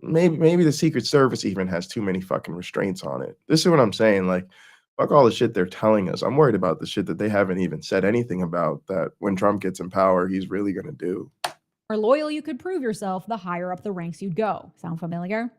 maybe the Secret Service even has too many fucking restraints on it. This is what I'm saying, like, fuck all the shit they're telling us. I'm worried about the shit that they haven't even said anything about, that when Trump gets in power, he's really going to do. The more loyal you could prove yourself, the higher up the ranks you'd go. Sound familiar?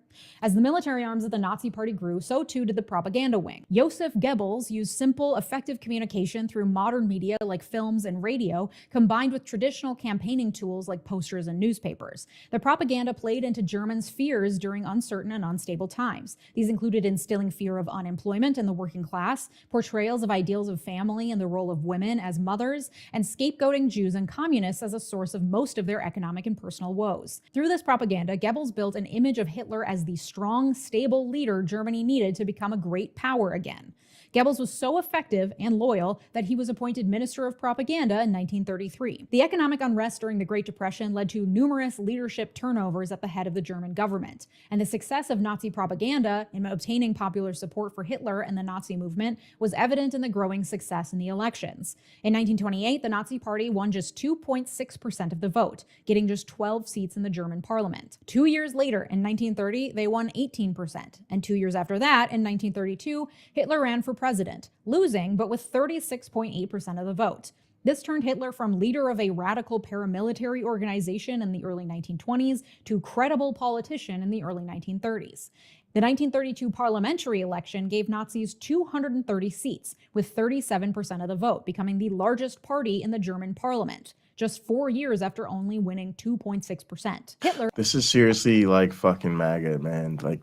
As the military arms of the Nazi Party grew, so too did the propaganda wing. Joseph Goebbels used simple, effective communication through modern media like films and radio, combined with traditional campaigning tools like posters and newspapers. The propaganda played into Germans' fears during uncertain and unstable times. These included instilling fear of unemployment in the working class, portrayals of ideals of family and the role of women as mothers, and scapegoating Jews and communists as a source of most of their economic and personal woes. Through this propaganda, Goebbels built an image of Hitler as the strong, stable leader Germany needed to become a great power again. Goebbels was so effective and loyal that he was appointed Minister of Propaganda in 1933. The economic unrest during the Great Depression led to numerous leadership turnovers at the head of the German government, and the success of Nazi propaganda in obtaining popular support for Hitler and the Nazi movement was evident in the growing success in the elections. In 1928, the Nazi Party won just 2.6% of the vote, getting just 12 seats in the German parliament. 2 years later, in 1930, they won 18%, and 2 years after that, in 1932, Hitler ran for president, losing but with 36.8% of the vote. This turned Hitler from leader of a radical paramilitary organization in the early 1920s to credible politician in the early 1930s. The 1932 parliamentary election gave Nazis 230 seats, with 37% of the vote, becoming the largest party in the German parliament, just 4 years after only winning 2.6%. Hitler. This is seriously like fucking MAGA, man. Like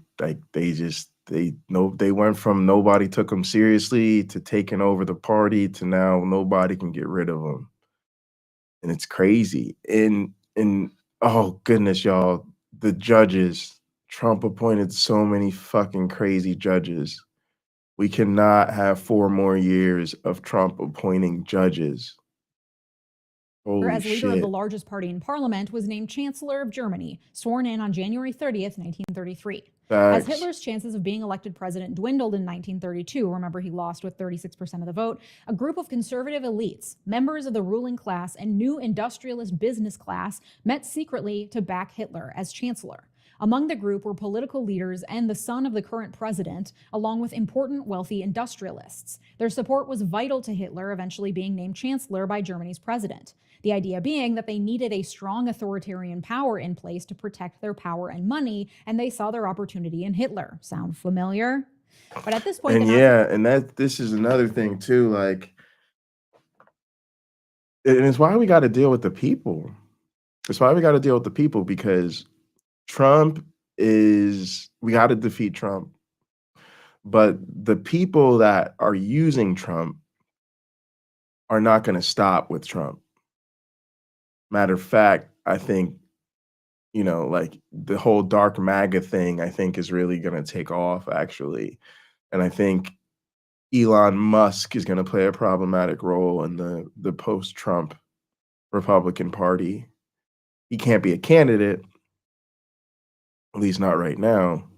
they went from nobody took them seriously to taking over the party to now nobody can get rid of them. And it's crazy. And oh goodness, y'all, the judges. Trump appointed so many fucking crazy judges. We cannot have 4 more years of Trump appointing judges. Holy as leader of the shit. largest party in parliament, was named Chancellor of Germany, sworn in on January 30th, 1933. As Facts. Hitler's chances of being elected president dwindled in 1932, remember he lost with 36% of the vote, a group of conservative elites, members of the ruling class and new industrialist business class met secretly to back Hitler as chancellor. Among the group were political leaders and the son of the current president, along with important wealthy industrialists. Their support was vital to Hitler eventually being named chancellor by Germany's president. The idea being that they needed a strong authoritarian power in place to protect their power and money, and they saw their opportunity in Hitler. Sound familiar? But at this point, And yeah, and this is another thing too, like, and it's why we got to deal with the people. It's why we got to deal with the people, because we got to defeat Trump. But the people that are using Trump are not going to stop with Trump. Matter of fact, I think, like the whole dark MAGA thing, I think is really going to take off, actually. And I think Elon Musk is going to play a problematic role in the post-Trump Republican Party. He can't be a candidate, at least not right now,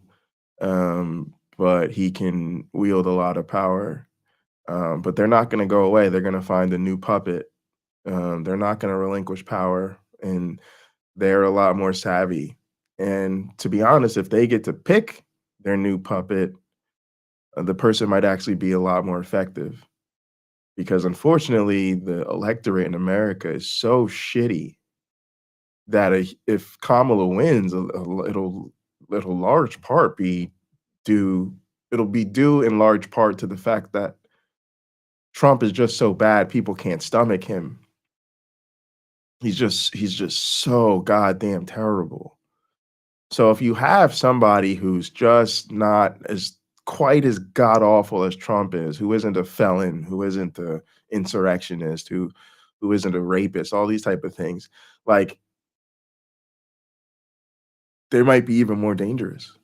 but he can wield a lot of power. But they're not going to go away. They're going to find a new puppet. They're not going to relinquish power, and they're a lot more savvy. And to be honest, if they get to pick their new puppet, the person might actually be a lot more effective. Because unfortunately, the electorate in America is so shitty that if Kamala wins, it'll large part be due in large part to the fact that Trump is just so bad, people can't stomach him. He's just so goddamn terrible. So if you have somebody who's just not quite as god awful as Trump is, who isn't a felon, who isn't an insurrectionist, who isn't a rapist, all these type of things, like, they might be even more dangerous.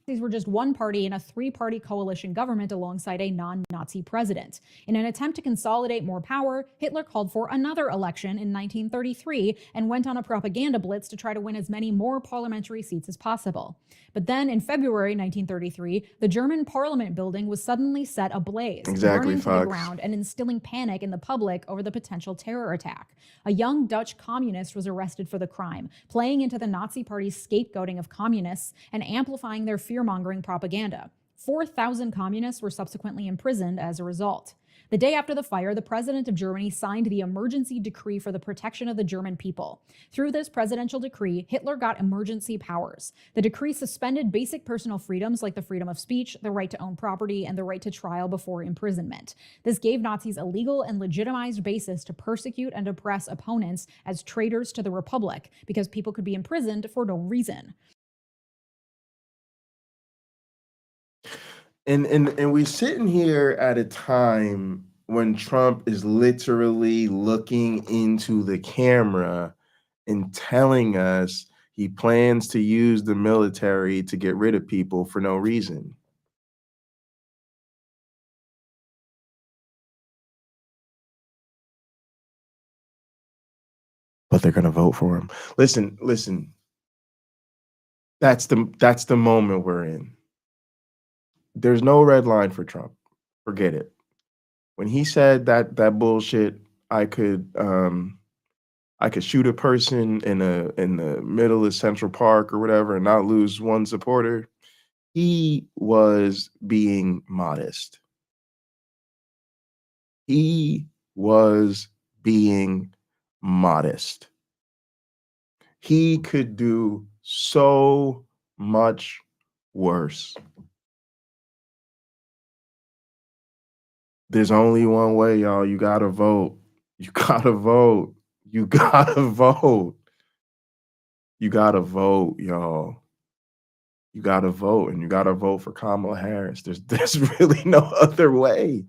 These were just one party in a 3-party coalition government alongside a non-Nazi president. In an attempt to consolidate more power, Hitler called for another election in 1933 and went on a propaganda blitz to try to win as many more parliamentary seats as possible. But then in February 1933, the German parliament building was suddenly set ablaze, burning to the ground and instilling panic in the public over the potential terror attack. A young Dutch communist was arrested for the crime, playing into the Nazi Party's scapegoating of communists and amplifying their fear-mongering propaganda. 4,000 communists were subsequently imprisoned as a result. The day after the fire, the president of Germany signed the emergency decree for the protection of the German people. Through this presidential decree, Hitler got emergency powers. The decree suspended basic personal freedoms like the freedom of speech, the right to own property, and the right to trial before imprisonment. This gave Nazis a legal and legitimized basis to persecute and oppress opponents as traitors to the Republic, because people could be imprisoned for no reason. And we're sitting here at a time when Trump is literally looking into the camera and telling us he plans to use the military to get rid of people for no reason. But they're gonna vote for him. Listen. That's the moment we're in. There's no red line for Trump. Forget it. When he said that bullshit, I could shoot a person in the middle of Central Park or whatever and not lose one supporter, he was being modest. He was being modest. He could do so much worse. There's only one way, y'all. You gotta vote. You gotta vote. You gotta vote. You gotta vote, y'all. You gotta vote, and you gotta vote for Kamala Harris. There's really no other way.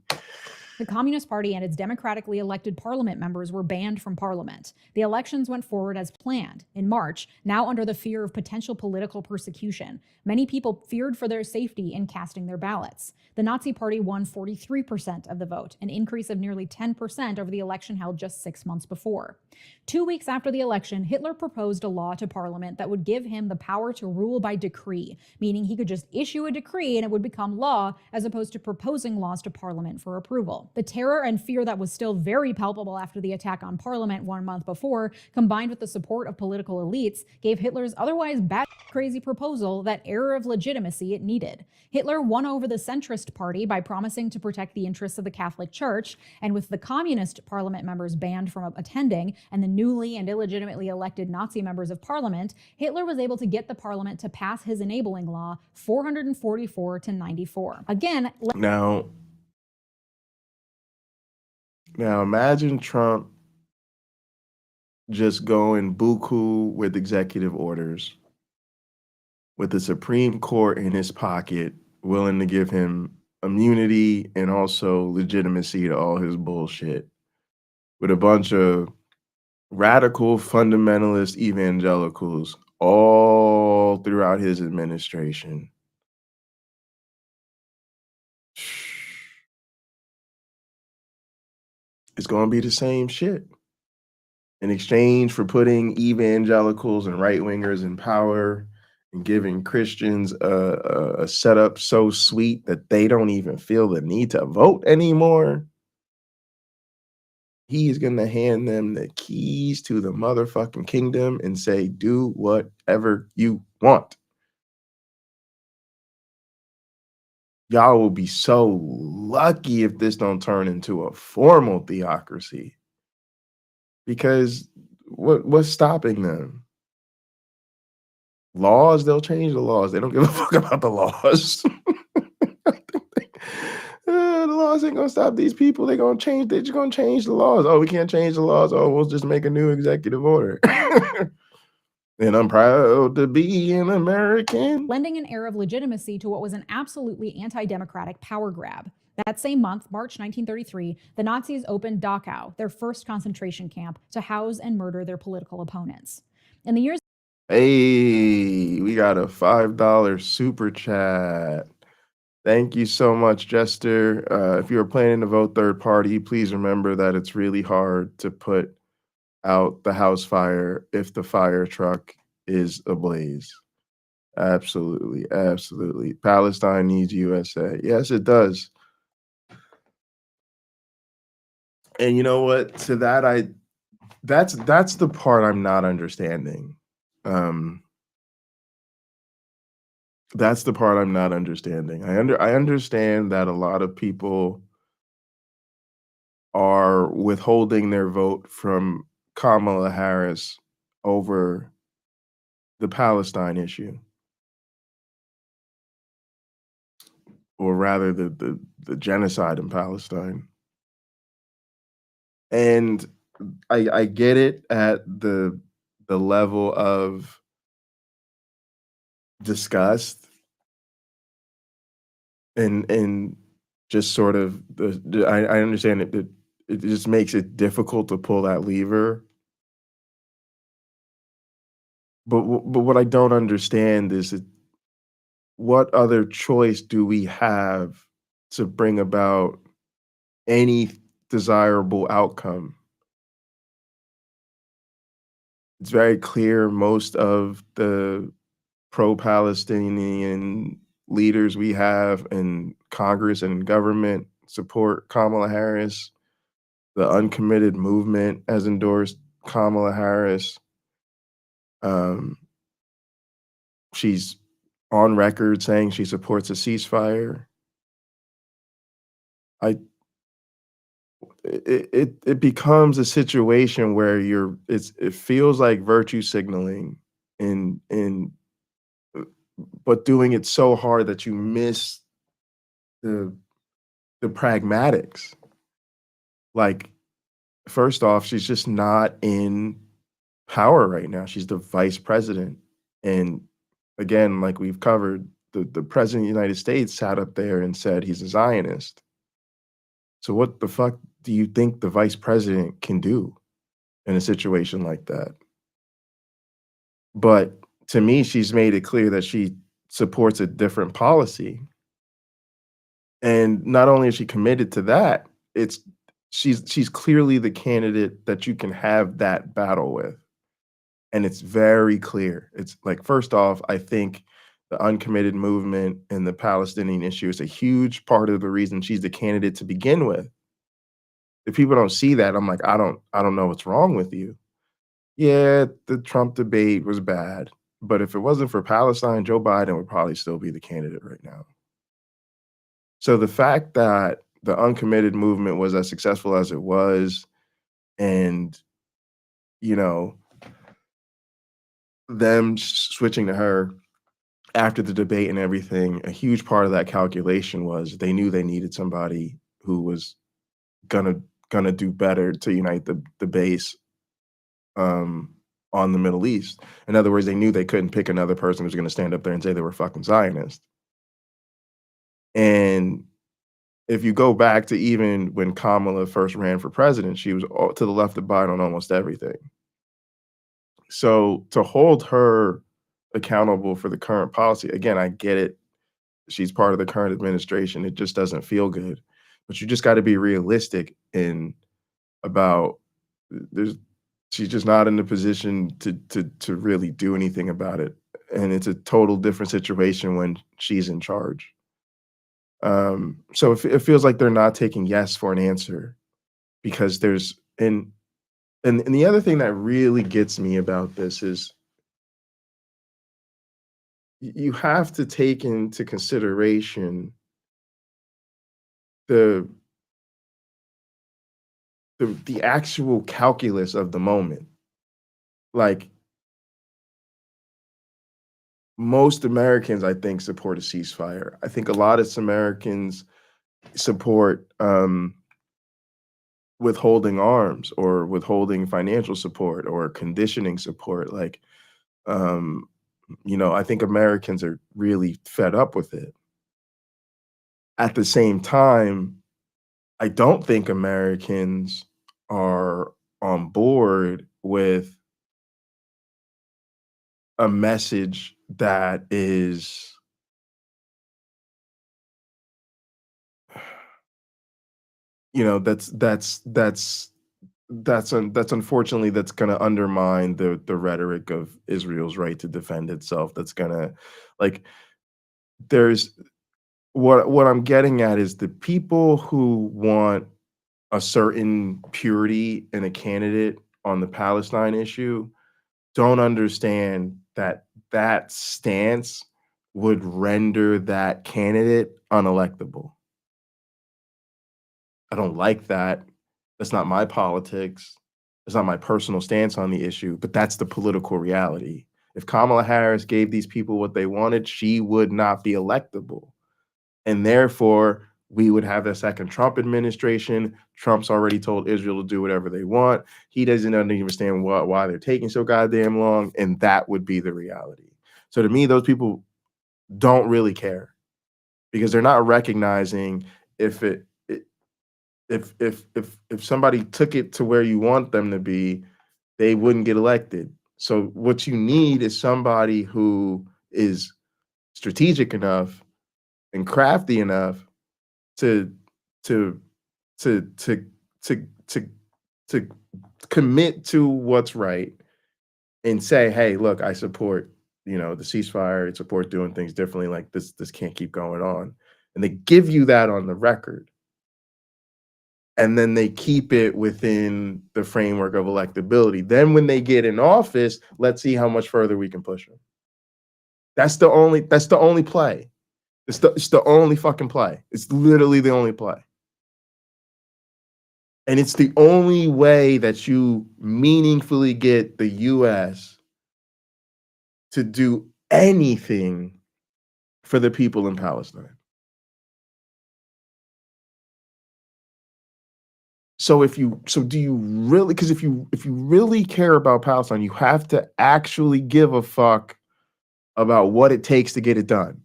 The Communist Party and its democratically elected parliament members were banned from parliament. The elections went forward as planned. In March, now under the fear of potential political persecution, many people feared for their safety in casting their ballots. The Nazi Party won 43% of the vote, an increase of nearly 10% over the election held just 6 months before. 2 weeks after the election, Hitler proposed a law to parliament that would give him the power to rule by decree, meaning he could just issue a decree and it would become law, as opposed to proposing laws to parliament for approval. The terror and fear that was still very palpable after the attack on parliament 1 month before, combined with the support of political elites, gave Hitler's otherwise crazy proposal that air of legitimacy it needed. Hitler won over the centrist party by promising to protect the interests of the Catholic Church, and with the communist parliament members banned from attending and the newly and illegitimately elected Nazi members of parliament, Hitler was able to get the parliament to pass his enabling law 444 to 94. Again, Now imagine Trump just going buku with executive orders, with the Supreme Court in his pocket, willing to give him immunity and also legitimacy to all his bullshit, with a bunch of radical fundamentalist evangelicals all throughout his administration. It's going to be the same shit. In exchange for putting evangelicals and right-wingers in power and giving Christians a setup so sweet that they don't even feel the need to vote anymore, he's going to hand them the keys to the motherfucking kingdom and say, do whatever you want. Y'all will be so lucky if this don't turn into a formal theocracy. Because what's stopping them? Laws, they'll change the laws. They don't give a fuck about the laws. The laws ain't gonna stop these people. They're just gonna change the laws. Oh, we can't change the laws. Oh, we'll just make a new executive order. And I'm proud to be an American. Lending an air of legitimacy to what was an absolutely anti-democratic power grab. That same month, March 1933, the Nazis opened Dachau, their first concentration camp, to house and murder their political opponents. In the years... Hey, we got a $5 super chat. Thank you so much, Jester. If you're planning to vote third party, please remember that it's really hard to put out the house fire if the fire truck is ablaze. Absolutely, absolutely. Palestine needs USA. Yes, it does. And you know what? To that, that's the part I'm not understanding. That's the part I'm not understanding. I understand that a lot of people are withholding their vote from Kamala Harris over the Palestine issue, or rather the genocide in Palestine. And I get it at the level of disgust and just sort of I understand it just makes it difficult to pull that lever. But what I don't understand is what other choice do we have to bring about any desirable outcome? It's very clear most of the pro-Palestinian leaders we have in Congress and in government support Kamala Harris. The uncommitted movement has endorsed Kamala Harris. She's on record saying she supports a ceasefire. It becomes a situation where it feels like virtue signaling but doing it so hard that you miss the pragmatics. Like, first off, she's just not in power right now. She's the vice president. And again, like we've covered, the president of the United States sat up there and said he's a Zionist. So what the fuck do you think the vice president can do in a situation like that? But to me, she's made it clear that she supports a different policy. And not only is she committed to that, it's she's clearly the candidate that you can have that battle with. And it's very clear. It's like, first off, I think the uncommitted movement and the Palestinian issue is a huge part of the reason she's the candidate to begin with. If people don't see that, I'm like, I don't know what's wrong with you. Yeah, the Trump debate was bad, but if it wasn't for Palestine, Joe Biden would probably still be the candidate right now. So the fact that the uncommitted movement was as successful as it was, and you know, them switching to her after the debate and everything, a huge part of that calculation was they knew they needed somebody who was gonna do better to unite the base on the Middle East. In other words, they knew they couldn't pick another person who's gonna stand up there and say they were fucking Zionists. And if you go back to even when Kamala first ran for president, she was to the left of Biden on almost everything. So to hold her accountable for the current policy, again, I get it. She's part of the current administration. It just doesn't feel good. But you just got to be realistic in about she's just not in a position to really do anything about it. And it's a total different situation when she's in charge. So it feels like they're not taking yes for an answer, because there's and the other thing that really gets me about this is you have to take into consideration the actual calculus of the moment. Like, most Americans, I think, support a ceasefire. I think a lot of Americans support withholding arms or withholding financial support or conditioning support. Like, I think Americans are really fed up with it. At the same time, I don't think Americans are on board with a message that is that's unfortunately that's going to undermine the rhetoric of Israel's right to defend itself. That's going to, like, there's what I'm getting at is the people who want a certain purity in a candidate on the Palestine issue don't understand that that stance would render that candidate unelectable. I don't like that. That's not my politics. It's not my personal stance on the issue, but that's the political reality. If Kamala Harris gave these people what they wanted, she would not be electable. And therefore, we would have the second Trump administration. Trump's already told Israel to do whatever they want. He doesn't understand why they're taking so goddamn long, and that would be the reality. So to me, those people don't really care, because they're not recognizing if somebody took it to where you want them to be, they wouldn't get elected. So what you need is somebody who is strategic enough and crafty enough to commit to what's right and say, hey, look, I support, the ceasefire, I support doing things differently. Like, this can't keep going on. And they give you that on the record. And then they keep it within the framework of electability. Then when they get in office, let's see how much further we can push them. That's the only play. It's the only fucking play. It's literally the only play. And it's the only way that you meaningfully get the US to do anything for the people in Palestine. So do you really, because if you really care about Palestine, you have to actually give a fuck about what it takes to get it done.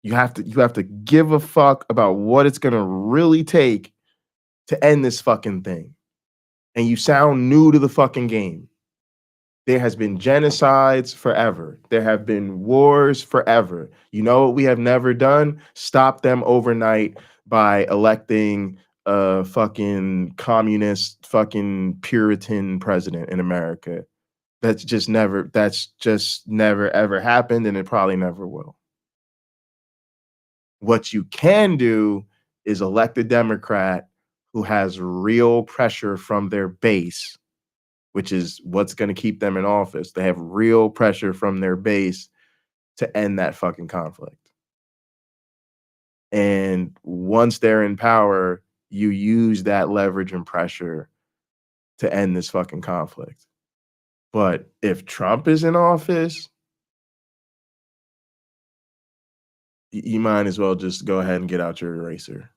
You have to give a fuck about what it's gonna really take to end this fucking thing. And you sound new to the fucking game. There has been genocides forever. There have been wars forever. You know what we have never done? Stop them overnight by electing a fucking communist, fucking Puritan president in America. That's just never ever happened, and it probably never will. What you can do is elect a Democrat who has real pressure from their base, which is what's going to keep them in office. They have real pressure from their base to end that fucking conflict. And once they're in power, you use that leverage and pressure to end this fucking conflict. But if Trump is in office, you might as well just go ahead and get out your eraser.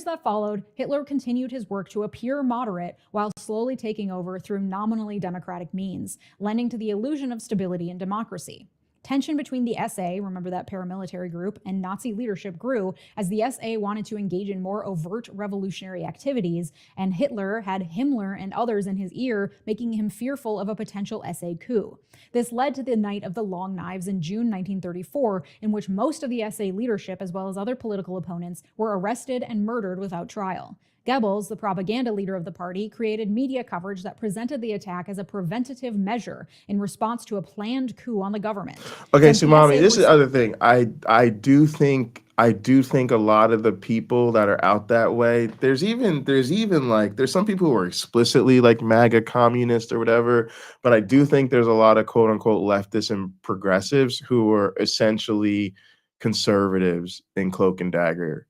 That followed, Hitler continued his work to appear moderate while slowly taking over through nominally democratic means, lending to the illusion of stability and democracy. Tension between the SA, remember that paramilitary group, and Nazi leadership grew as the SA wanted to engage in more overt revolutionary activities, and Hitler had Himmler and others in his ear, making him fearful of a potential SA coup. This led to the Night of the Long Knives in June 1934, in which most of the SA leadership, as well as other political opponents, were arrested and murdered without trial. Goebbels, the propaganda leader of the party, created media coverage that presented the attack as a preventative measure in response to a planned coup on the government. Okay, so Mommy, this is the other thing. I do think a lot of the people that are out that way, there's some people who are explicitly like MAGA communists or whatever, but I do think there's a lot of quote unquote leftists and progressives who are essentially conservatives in cloak and dagger.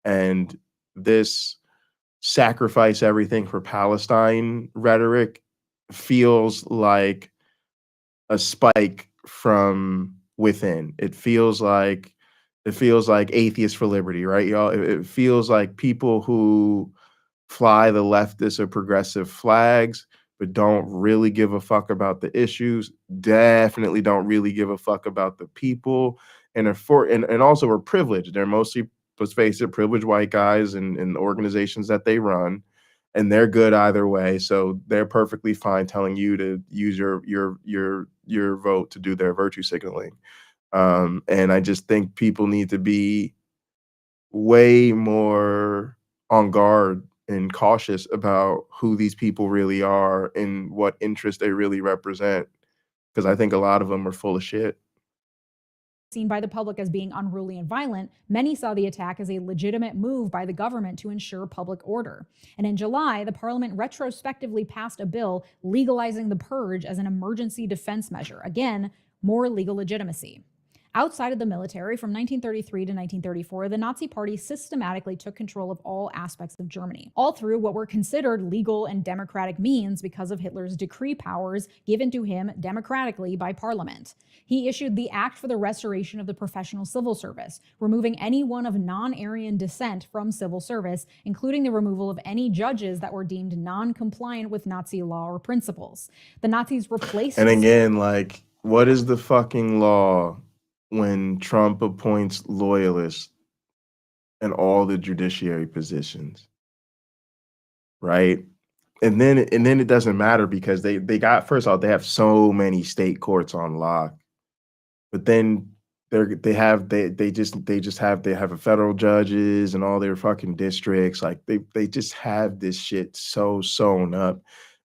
And this sacrifice everything for Palestine rhetoric feels like a spike from within. It feels like atheists for liberty, right, y'all? It feels like people who fly the leftist or progressive flags but don't really give a fuck about the issues, definitely don't really give a fuck about the people, and also are privileged. They're mostly, let's face it, privileged white guys in the organizations that they run, and they're good either way. So they're perfectly fine telling you to use your vote to do their virtue signaling. And I just think people need to be way more on guard and cautious about who these people really are and what interest they really represent, because I think a lot of them are full of shit. Seen by the public as being unruly and violent, many saw the attack as a legitimate move by the government to ensure public order. And in July, the parliament retrospectively passed a bill legalizing the purge as an emergency defense measure. Again, more legal legitimacy. Outside of the military, from 1933 to 1934, the Nazi Party systematically took control of all aspects of Germany, all through what were considered legal and democratic means because of Hitler's decree powers given to him democratically by parliament. He issued the Act for the Restoration of the Professional Civil Service, removing anyone of non-Aryan descent from civil service, including the removal of any judges that were deemed non-compliant with Nazi law or principles. The Nazis replaced... And again, like, what is the fucking law when Trump appoints loyalists in all the judiciary positions, right? And then it doesn't matter because they got, first off, they have so many state courts on lock, but then they have a federal judges and all their fucking districts. Like they just have this shit so sewn up,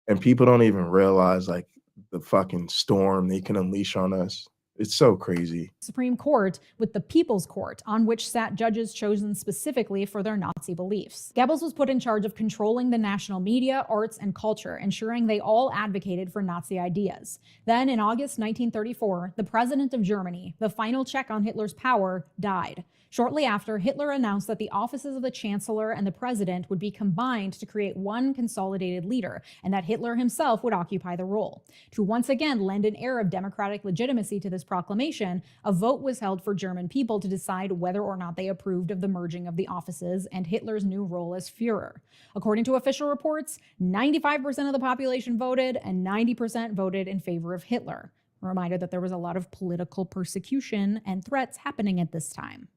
and people don't even realize like the fucking storm they can unleash on us. It's so crazy. Supreme Court with the People's Court, on which sat judges chosen specifically for their Nazi beliefs. Goebbels was put in charge of controlling the national media, arts, and culture, ensuring they all advocated for Nazi ideas. Then, in August 1934, the president of Germany, the final check on Hitler's power, died. Shortly after, Hitler announced that the offices of the chancellor and the president would be combined to create one consolidated leader, and that Hitler himself would occupy the role. To once again lend an air of democratic legitimacy to this proclamation, a vote was held for German people to decide whether or not they approved of the merging of the offices and Hitler's new role as Führer. According to official reports, 95% of the population voted and 90% voted in favor of Hitler. A reminder that there was a lot of political persecution and threats happening at this time.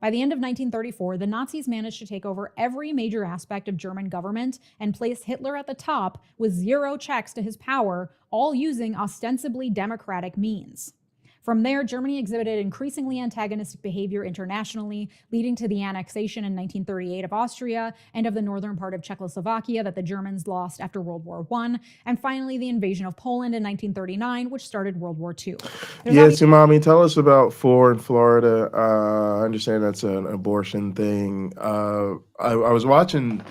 By the end of 1934, the Nazis managed to take over every major aspect of German government and place Hitler at the top with zero checks to his power, all using ostensibly democratic means. From there, Germany exhibited increasingly antagonistic behavior internationally, leading to the annexation in 1938 of Austria and of the northern part of Czechoslovakia that the Germans lost after World War I, and finally the invasion of Poland in 1939, which started World War II. Tsunami, tell us about 4 in Florida. I understand that's an abortion thing. I was watching,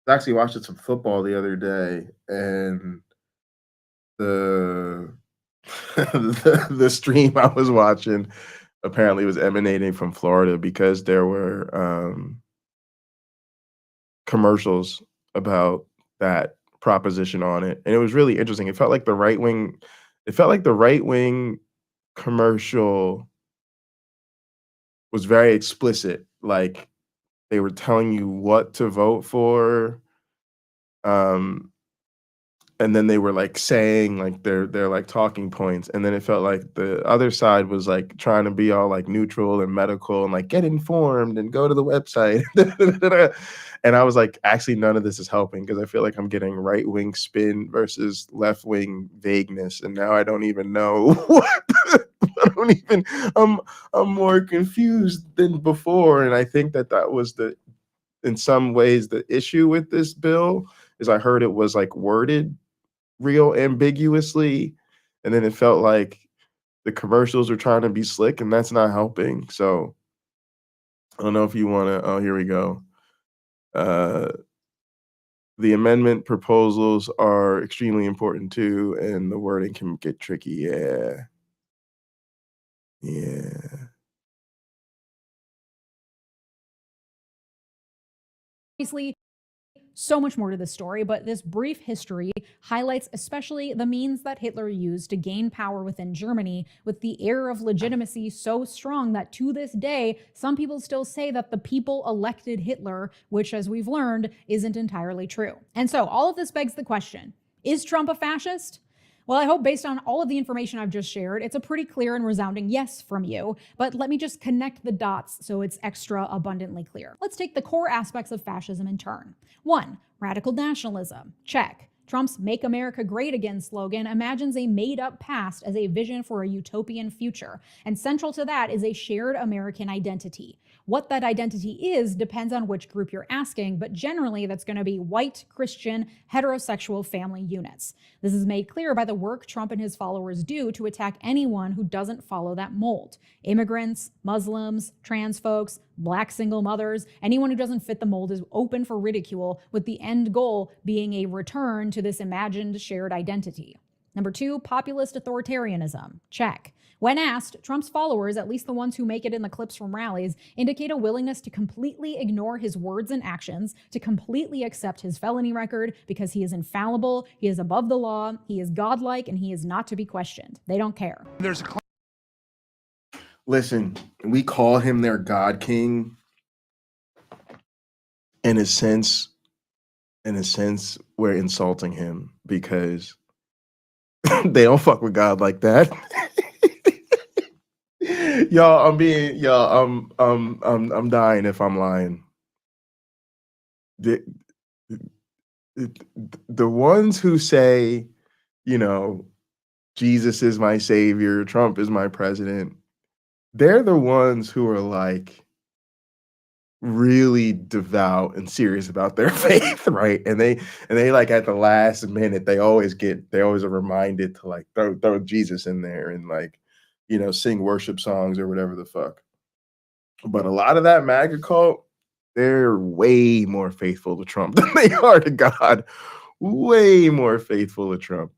actually watching some football the other day, and the the stream I was watching apparently was emanating from Florida because there were commercials about that proposition on it, and it was really interesting. It felt like the right wing commercial was very explicit. Like, they were telling you what to vote for, and then they were like saying like their like talking points, and then it felt like the other side was like trying to be all like neutral and medical and like get informed and go to the website. And I was like, actually none of this is helping, because I feel like I'm getting right-wing spin versus left-wing vagueness, and now I don't even know what. I'm more confused than before, and I think that was in some ways the issue with this bill. Is I heard it was like worded real ambiguously, and then it felt like the commercials were trying to be slick, and that's not helping. So I don't know if you want to. Oh, here we go. The amendment proposals are extremely important too, and the wording can get tricky. Yeah. Obviously, so much more to this story, but this brief history highlights especially the means that Hitler used to gain power within Germany, with the air of legitimacy so strong that to this day, some people still say that the people elected Hitler, which, as we've learned, isn't entirely true. And so all of this begs the question, is Trump a fascist? Well, I hope based on all of the information I've just shared, it's a pretty clear and resounding yes from you, but let me just connect the dots so it's extra abundantly clear. Let's take the core aspects of fascism in turn. 1, radical nationalism. Check. Trump's Make America Great Again slogan imagines a made-up past as a vision for a utopian future, and central to that is a shared American identity. What that identity is depends on which group you're asking, but generally that's going to be white, Christian, heterosexual family units. This is made clear by the work Trump and his followers do to attack anyone who doesn't follow that mold. Immigrants, Muslims, trans folks, Black single mothers, anyone who doesn't fit the mold is open for ridicule, with the end goal being a return to this imagined shared identity. Number 2, populist authoritarianism. Check. When asked, Trump's followers, at least the ones who make it in the clips from rallies, indicate a willingness to completely ignore his words and actions, to completely accept his felony record because he is infallible, he is above the law, he is godlike, and he is not to be questioned. They don't care. Listen, we call him their God King. In a sense, we're insulting him because they don't fuck with God like that. I'm dying if I'm lying. The ones who say, Jesus is my savior, Trump is my president, they're the ones who are like really devout and serious about their faith, right? And they like at the last minute, they always are reminded to like throw Jesus in there and like, sing worship songs or whatever the fuck. But a lot of that MAGA cult, they're way more faithful to Trump than they are to God. Way more faithful to Trump.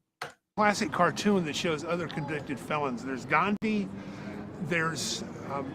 Classic cartoon that shows other convicted felons. There's Gandhi, there's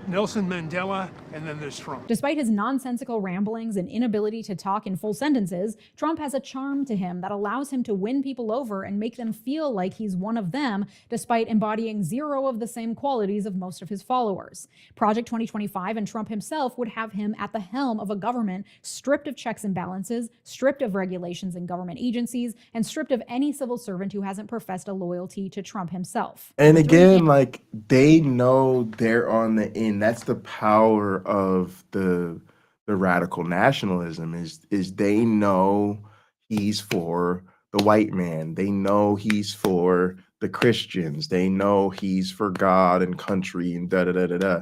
Nelson Mandela, and then there's Trump. Despite his nonsensical ramblings and inability to talk in full sentences, Trump has a charm to him that allows him to win people over and make them feel like he's one of them, despite embodying zero of the same qualities of most of his followers. Project 2025 and Trump himself would have him at the helm of a government stripped of checks and balances, stripped of regulations and government agencies, and stripped of any civil servant who hasn't professed a loyalty to Trump himself. And again, like, they know they're on the end. That's the power of the radical nationalism is they know he's for the white man. They know he's for the Christians. They know he's for God and country and da da da da da.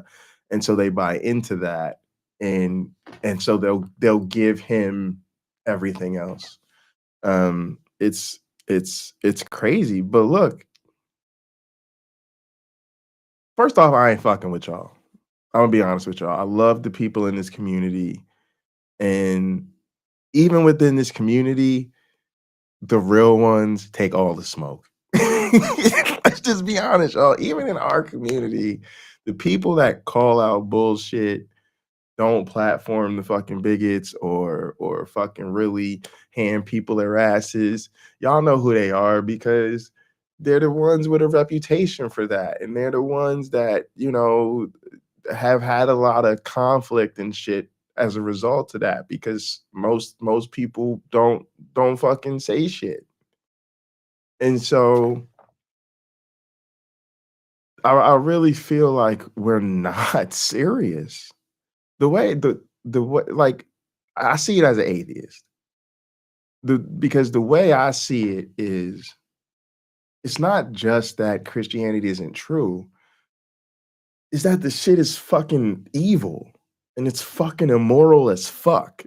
And so they buy into that, and so they'll give him everything else. It's crazy. But look, first off, I ain't fucking with y'all. I'm gonna be honest with y'all. I love the people in this community. And even within this community, the real ones take all the smoke. Let's just be honest, y'all. Even in our community, the people that call out bullshit, don't platform the fucking bigots or fucking really hand people their asses. Y'all know who they are because they're the ones with a reputation for that. And they're the ones that, you know, have had a lot of conflict and shit as a result of that, because most people don't fucking say shit. And so I really feel like we're not serious. The way like, I see it as an atheist. Because the way I see it is, it's not just that Christianity isn't true, is that the shit is fucking evil and it's fucking immoral as fuck.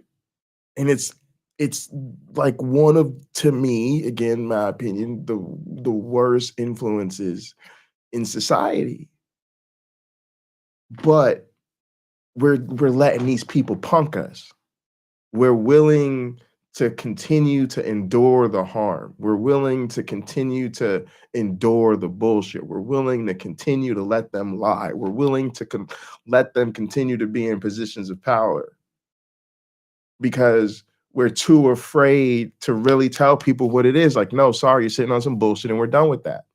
And it's like one of, to me, again, my opinion, the worst influences in society. But we're letting these people punk us. We're willing to continue to endure the harm. We're willing to continue to endure the bullshit. We're willing to continue to let them lie. We're willing to let them continue to be in positions of power because we're too afraid to really tell people what it is. Like, no, sorry, you're sitting on some bullshit and we're done with that.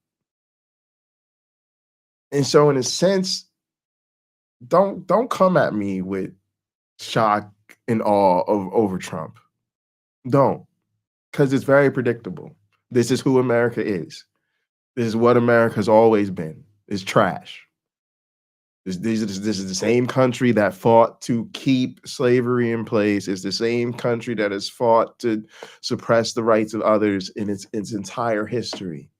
And so in a sense, don't come at me with shock and awe over Trump. Don't, because it's very predictable. This is who America is. This is what America's always been. It's trash. This is the same country that fought to keep slavery in place. It's the same country that has fought to suppress the rights of others in its entire history.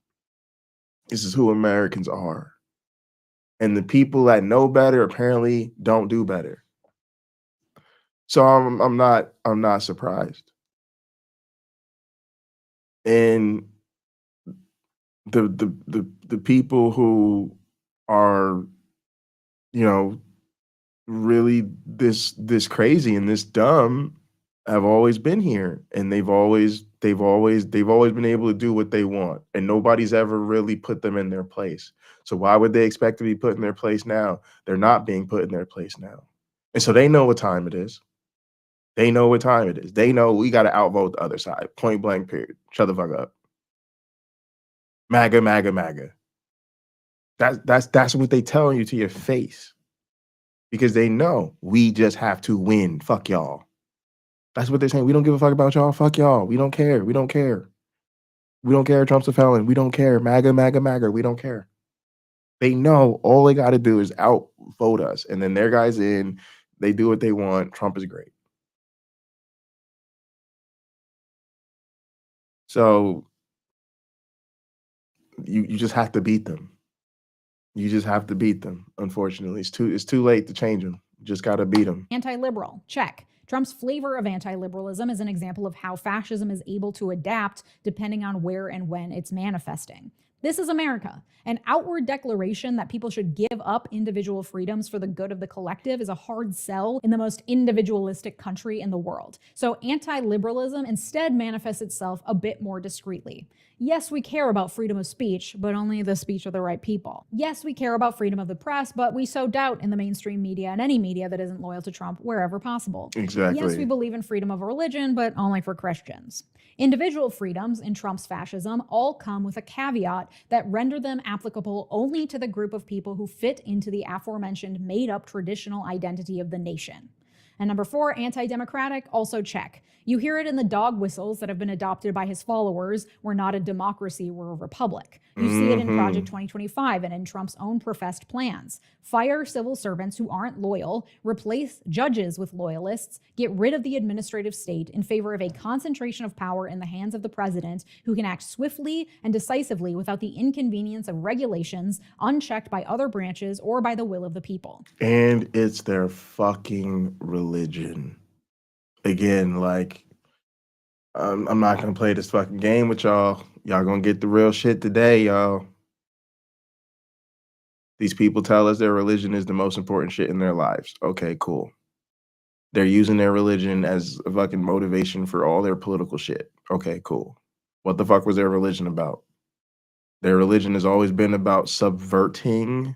This is who Americans are. And the people that know better apparently don't do better. So I'm not surprised. And the people who are, you know, really this crazy and this dumb have always been here, and they've always been able to do what they want, and nobody's ever really put them in their place. So why would they expect to be put in their place now? They're not being put in their place now. And so they know what time it is. They know what time it is. They know we got to outvote the other side. Point blank, period. Shut the fuck up. MAGA, MAGA, MAGA. That's what they telling you to your face. Because they know we just have to win. Fuck y'all. That's what they're saying. We don't give a fuck about y'all. Fuck y'all. We don't care. We don't care. We don't care. Trump's a felon. We don't care. MAGA, MAGA, MAGA. We don't care. They know all they got to do is outvote us. And then their guys in. They do what they want. Trump is great. So you just have to beat them. You just have to beat them. Unfortunately, it's too late to change them. You just got to beat them. Anti-liberal, check. Trump's flavor of anti-liberalism is an example of how fascism is able to adapt depending on where and when it's manifesting. This is America. An outward declaration that people should give up individual freedoms for the good of the collective is a hard sell in the most individualistic country in the world. So anti-liberalism instead manifests itself a bit more discreetly. Yes, we care about freedom of speech, but only the speech of the right people. Yes, we care about freedom of the press, but we sow doubt in the mainstream media and any media that isn't loyal to Trump wherever possible. Exactly. Yes, we believe in freedom of religion, but only for Christians. Individual freedoms in Trump's fascism all come with a caveat that render them applicable only to the group of people who fit into the aforementioned made-up traditional identity of the nation. And number 4, anti-democratic, also check. You hear it in the dog whistles that have been adopted by his followers. We're not a democracy, we're a republic. You see it in Project 2025 and in Trump's own professed plans. Fire civil servants who aren't loyal, replace judges with loyalists, get rid of the administrative state in favor of a concentration of power in the hands of the president who can act swiftly and decisively without the inconvenience of regulations unchecked by other branches or by the will of the people. And it's their fucking religion. Again, like, I'm not going to play this fucking game with y'all. Y'all going to get the real shit today, y'all. These people tell us their religion is the most important shit in their lives. Okay, cool. They're using their religion as a fucking motivation for all their political shit. Okay, cool. What the fuck was their religion about? Their religion has always been about subverting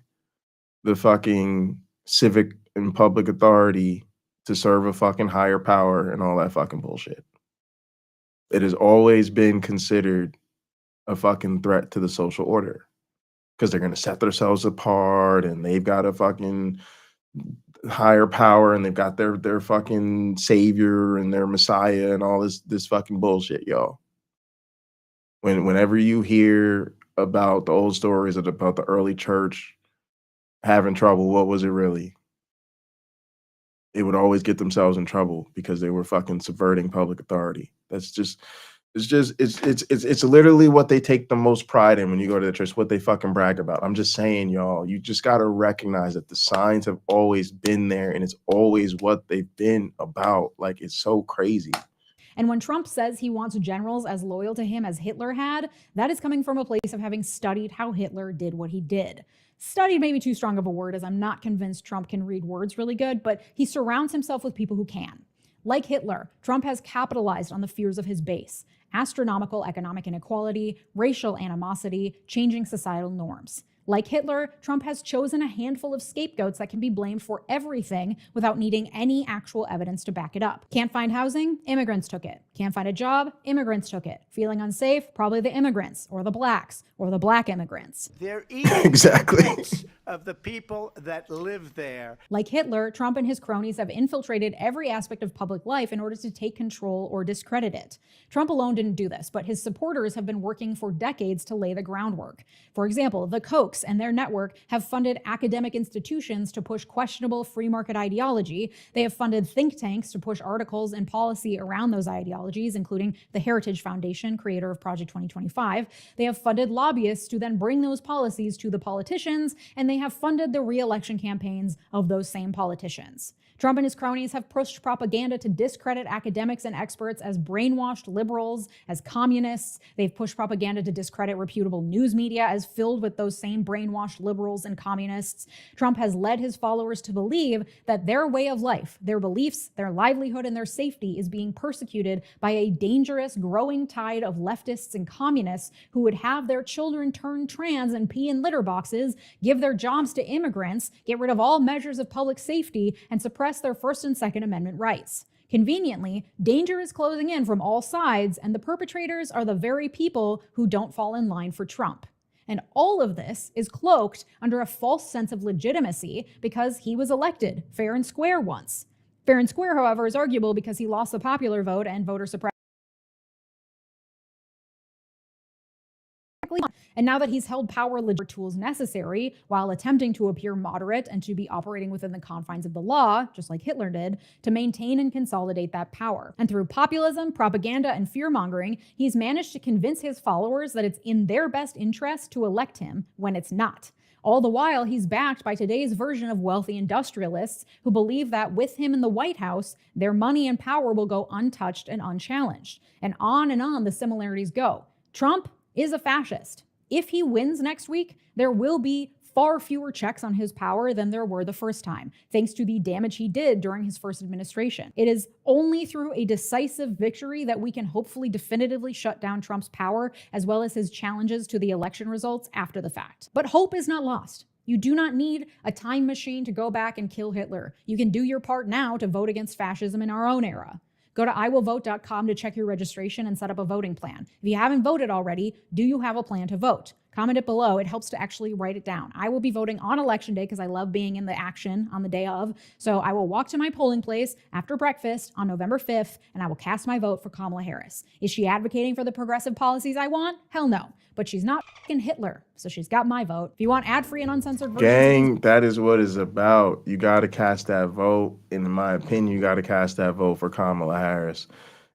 the fucking civic and public authority to serve a fucking higher power and all that fucking bullshit. It has always been considered a fucking threat to the social order because they're going to set themselves apart and they've got a fucking higher power and they've got their fucking savior and their messiah and all this fucking bullshit, y'all. Whenever you hear about the old stories about the early church having trouble, what was it really? It would always get themselves in trouble because they were fucking subverting public authority. It's literally what they take the most pride in when you go to the church, what they fucking brag about. I'm just saying, y'all, you just got to recognize that the signs have always been there and it's always what they've been about. Like, it's so crazy. And when Trump says he wants generals as loyal to him as Hitler had, that is coming from a place of having studied how Hitler did what he did. Studied may be too strong of a word, as I'm not convinced Trump can read words really good, but he surrounds himself with people who can. Like Hitler, Trump has capitalized on the fears of his base: astronomical economic inequality, racial animosity, changing societal norms. Like Hitler, Trump has chosen a handful of scapegoats that can be blamed for everything without needing any actual evidence to back it up. Can't find housing? Immigrants took it. Can't find a job? Immigrants took it. Feeling unsafe? Probably the immigrants, or the blacks, or the black immigrants. They're eating Exactly. of the people that live there. Like Hitler, Trump and his cronies have infiltrated every aspect of public life in order to take control or discredit it. Trump alone didn't do this, but his supporters have been working for decades to lay the groundwork. For example, the Kochs and their network have funded academic institutions to push questionable free market ideology. They have funded think tanks to push articles and policy around those ideologies, including the Heritage Foundation, creator of Project 2025. They have funded lobbyists to then bring those policies to the politicians, and they have funded the re-election campaigns of those same politicians. Trump and his cronies have pushed propaganda to discredit academics and experts as brainwashed liberals, as communists. They've pushed propaganda to discredit reputable news media as filled with those same brainwashed liberals and communists. Trump has led his followers to believe that their way of life, their beliefs, their livelihood, and their safety is being persecuted by a dangerous, growing tide of leftists and communists who would have their children turn trans and pee in litter boxes, give their jobs to immigrants, get rid of all measures of public safety, and suppress their First and Second Amendment rights. Conveniently, danger is closing in from all sides, and the perpetrators are the very people who don't fall in line for Trump. And all of this is cloaked under a false sense of legitimacy because he was elected fair and square once. Fair and square, however, is arguable because he lost the popular vote and voter suppression. And now that he's held power, legit tools necessary while attempting to appear moderate and to be operating within the confines of the law, just like Hitler did, to maintain and consolidate that power. And through populism, propaganda, and fear-mongering, he's managed to convince his followers that it's in their best interest to elect him when it's not. All the while, he's backed by today's version of wealthy industrialists who believe that with him in the White House, their money and power will go untouched and unchallenged. And on the similarities go. Trump is a fascist. If he wins next week, there will be far fewer checks on his power than there were the first time, thanks to the damage he did during his first administration. It is only through a decisive victory that we can hopefully definitively shut down Trump's power, as well as his challenges to the election results after the fact. But hope is not lost. You do not need a time machine to go back and kill Hitler. You can do your part now to vote against fascism in our own era. Go to iwillvote.com to check your registration and set up a voting plan. If you haven't voted already, do you have a plan to vote? Comment it below. It helps to actually write it down. I will be voting on election day because I love being in the action on the day of. So I will walk to my polling place after breakfast on November 5th, and I will cast my vote for Kamala Harris. Is she advocating for the progressive policies I want? Hell no. But she's not fucking Hitler, so she's got my vote. If you want ad-free and uncensored versions, gang, that is what it's about. You got to cast that vote. In my opinion, you got to cast that vote for Kamala Harris.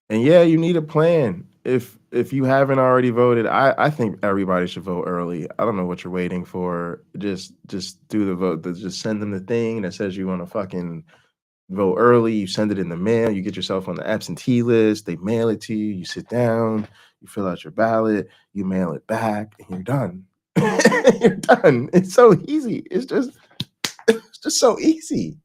And yeah, you need a plan. If you haven't already voted, I think everybody should vote early. I don't know what you're waiting for. Just do the vote. Just send them the thing that says you want to fucking vote early. You send it in the mail. You get yourself on the absentee list. They mail it to you. You sit down. You fill out your ballot. You mail it back, and you're done. You're done. It's so easy. It's just so easy.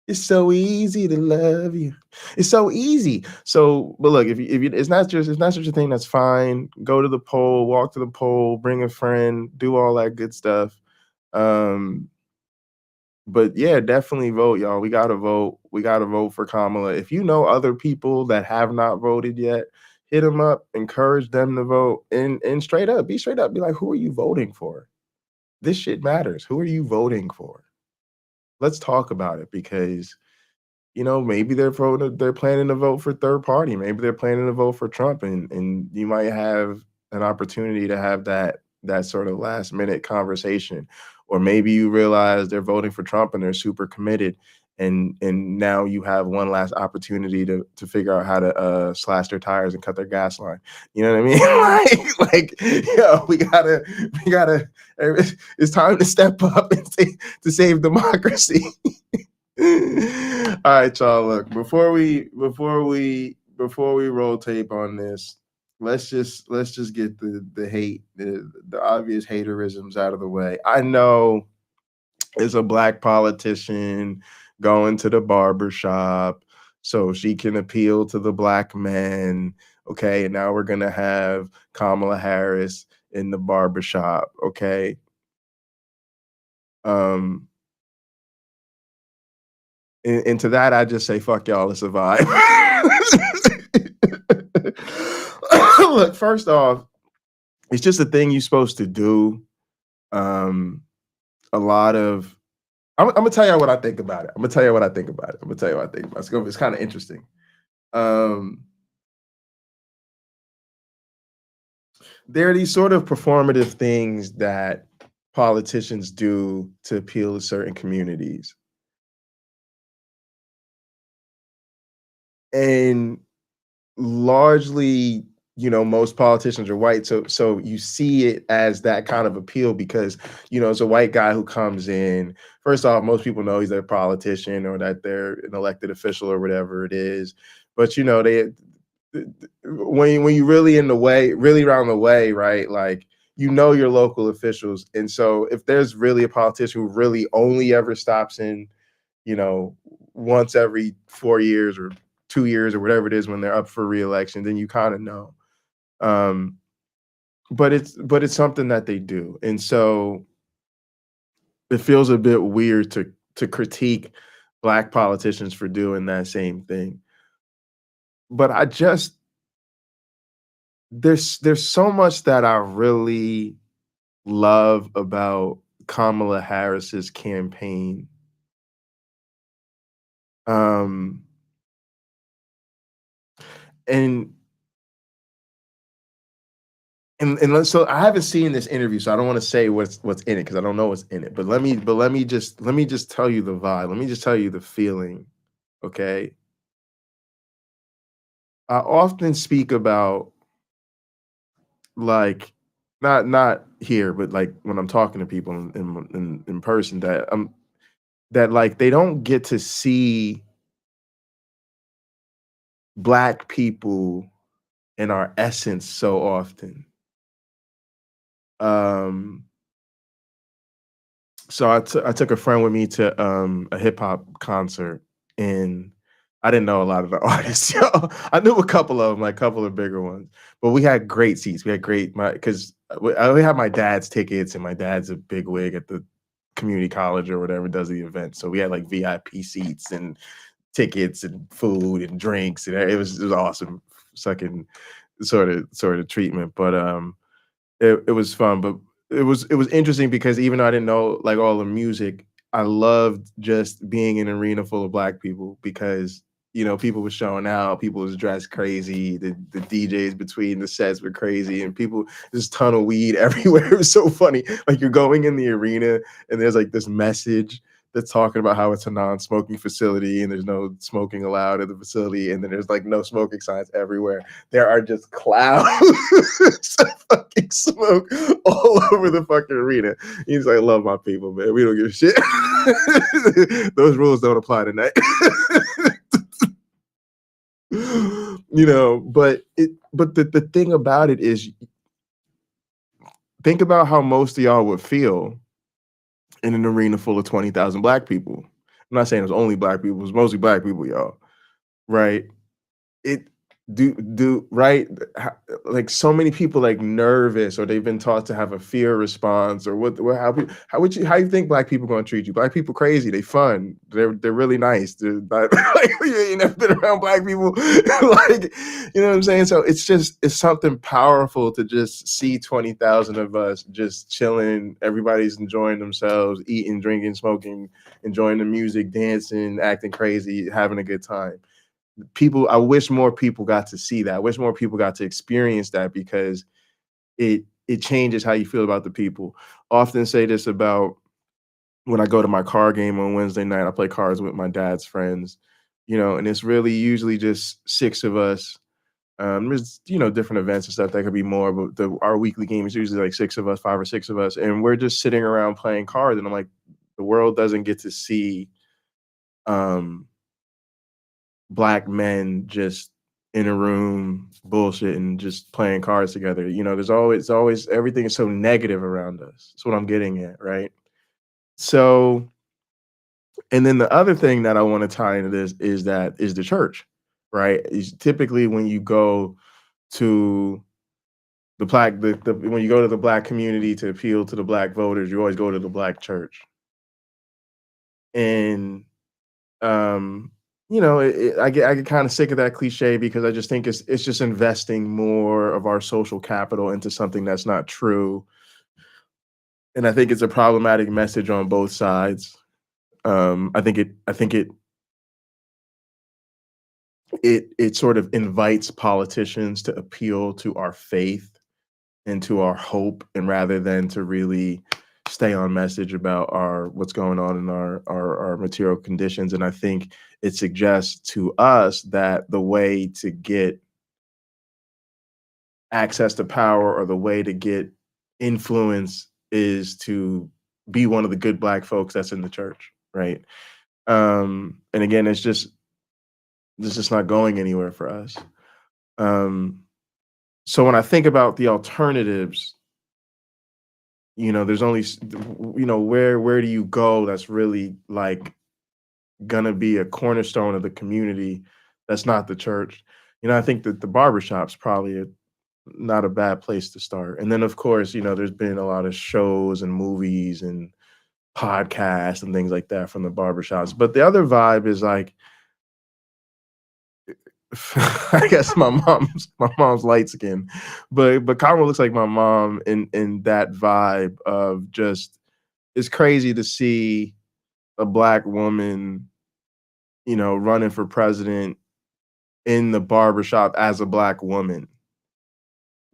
It's so easy to love you. It's so easy. So, but look, if you, it's not such a thing, that's fine. Go to the poll, walk to the poll, bring a friend, do all that good stuff. But yeah, definitely vote, y'all. We gotta vote. We gotta vote for Kamala. If you know other people that have not voted yet, hit them up, encourage them to vote, and straight up, be straight up. Be like, who are you voting for? This shit matters. Who are you voting for? Let's talk about it, because maybe they're planning to vote for third party. Maybe they're planning to vote for Trump, and you might have an opportunity to have that sort of last minute conversation. Or maybe you realize they're voting for Trump and they're super committed, and now you have one last opportunity to figure out how to slash their tires and cut their gas line. You know what I mean? like we gotta. It's time to step up and to save democracy. All right, y'all. Look, before we roll tape on this, let's just get the hate, the obvious haterisms out of the way. I know it's a black politician going to the barber shop so she can appeal to the black men. Okay, and now we're gonna have Kamala Harris in the barber shop. Okay. And to that, I just say, fuck y'all, it's a vibe. Look, first off, it's just a thing you're supposed to do. A lot of, I'm gonna tell you what I think about it. It's kind of interesting. There are these sort of performative things that politicians do to appeal to certain communities. And largely, most politicians are white, so you see it as that kind of appeal because it's a white guy who comes in. First off, most people know he's a politician or that they're an elected official or whatever it is. But they when you really around the way, right? Like your local officials, and so if there's really a politician who really only ever stops in, once every 4 years or 2 years or whatever it is when they're up for re-election, then you kind of know. But it's something that they do, and so it feels a bit weird to critique black politicians for doing that same thing. But there's so much that I really love about Kamala Harris's campaign. So I haven't seen this interview, so I don't want to say what's in it because I don't know what's in it. But let me just tell you the vibe. Let me just tell you the feeling. Okay. I often speak about, like, not here, but like when I'm talking to people in person, that like they don't get to see black people in our essence so often. So I took a friend with me to a hip hop concert, and I didn't know a lot of the artists. Yo. I knew a couple of them, like a couple of bigger ones, but we had great seats. We had great because I had my dad's tickets, and my dad's a big wig at the community college or whatever does the event. So we had like VIP seats and tickets and food and drinks, and it was awesome. Second sort of treatment, but it was fun, but it was interesting because even though I didn't know like all the music, I loved just being in an arena full of Black people because people were showing out, people was dressed crazy, the DJs between the sets were crazy, and people there's a ton of weed everywhere. It was so funny. Like you're going in the arena and there's like this message that's talking about how it's a non-smoking facility and there's no smoking allowed at the facility, and then there's like no smoking signs everywhere. There are just clouds of fucking smoke all over the fucking arena. He's like, I love my people, man. We don't give a shit. Those rules don't apply tonight. But the thing about it is, think about how most of y'all would feel in an arena full of 20,000 Black people. I'm not saying it was only Black people, it was mostly Black people, y'all. Right? It right? Like so many people like nervous, or they've been taught to have a fear response, or how you think Black people gonna treat you? Black people crazy, they fun, they're really nice. They're not, like, you ain't never been around Black people, like you know what I'm saying? So it's something powerful to just see 20,000 of us just chilling. Everybody's enjoying themselves, eating, drinking, smoking, enjoying the music, dancing, acting crazy, having a good time. I wish more people got to see that. I wish more people got to experience that because it changes how you feel about the people. Often say this about when I go to my card game on Wednesday night. I play cards with my dad's friends, and it's really usually just 6 of us. There's different events and stuff that could be more, but our weekly game is usually like 6 of us, 5 or 6 of us, and we're just sitting around playing cards. And I'm like, the world doesn't get to see Black men just in a room bullshitting, just playing cards together. There's always everything is so negative around us. That's what I'm getting at, right? So, and then the other thing that I want to tie into this is the church, right? Is typically when you go to when you go to the Black community to appeal to the Black voters, you always go to the Black church. And I get kind of sick of that cliche because I just think it's just investing more of our social capital into something that's not true. And I think it's a problematic message on both sides. I think it sort of invites politicians to appeal to our faith and to our hope, and rather than to really stay on message about what's going on in our material conditions. And I think it suggests to us that the way to get access to power, or the way to get influence, is to be one of the good Black folks that's in the church, right? And again, it's just not going anywhere for us. So when I think about the alternatives, there's only, where do you go that's really like gonna be a cornerstone of the community that's not the church? I think that the barbershop's probably not a bad place to start. And then of course, there's been a lot of shows and movies and podcasts and things like that from the barbershops. But the other vibe is like, I guess my mom's light skin, but Kamala looks like my mom in that vibe of just, it's crazy to see a Black woman, running for president in the barbershop as a Black woman.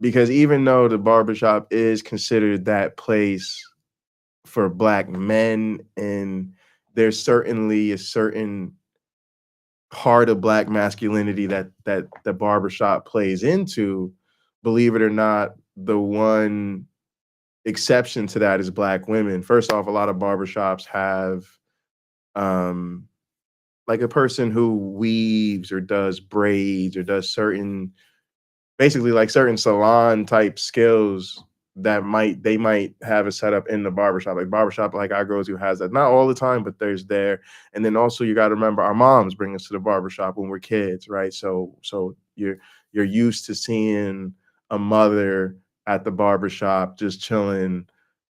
Because even though the barbershop is considered that place for Black men, and there's certainly a certain part of Black masculinity that the barbershop plays into, believe it or not, the one exception to that is Black women. First off, a lot of barbershops have like a person who weaves or does braids or does certain, basically like certain salon type skills they might have a setup in the barbershop, like I go to has that, not all the time, but there's there. And then also you got to remember our moms bring us to the barbershop when we're kids, right? So you're used to seeing a mother at the barbershop just chilling,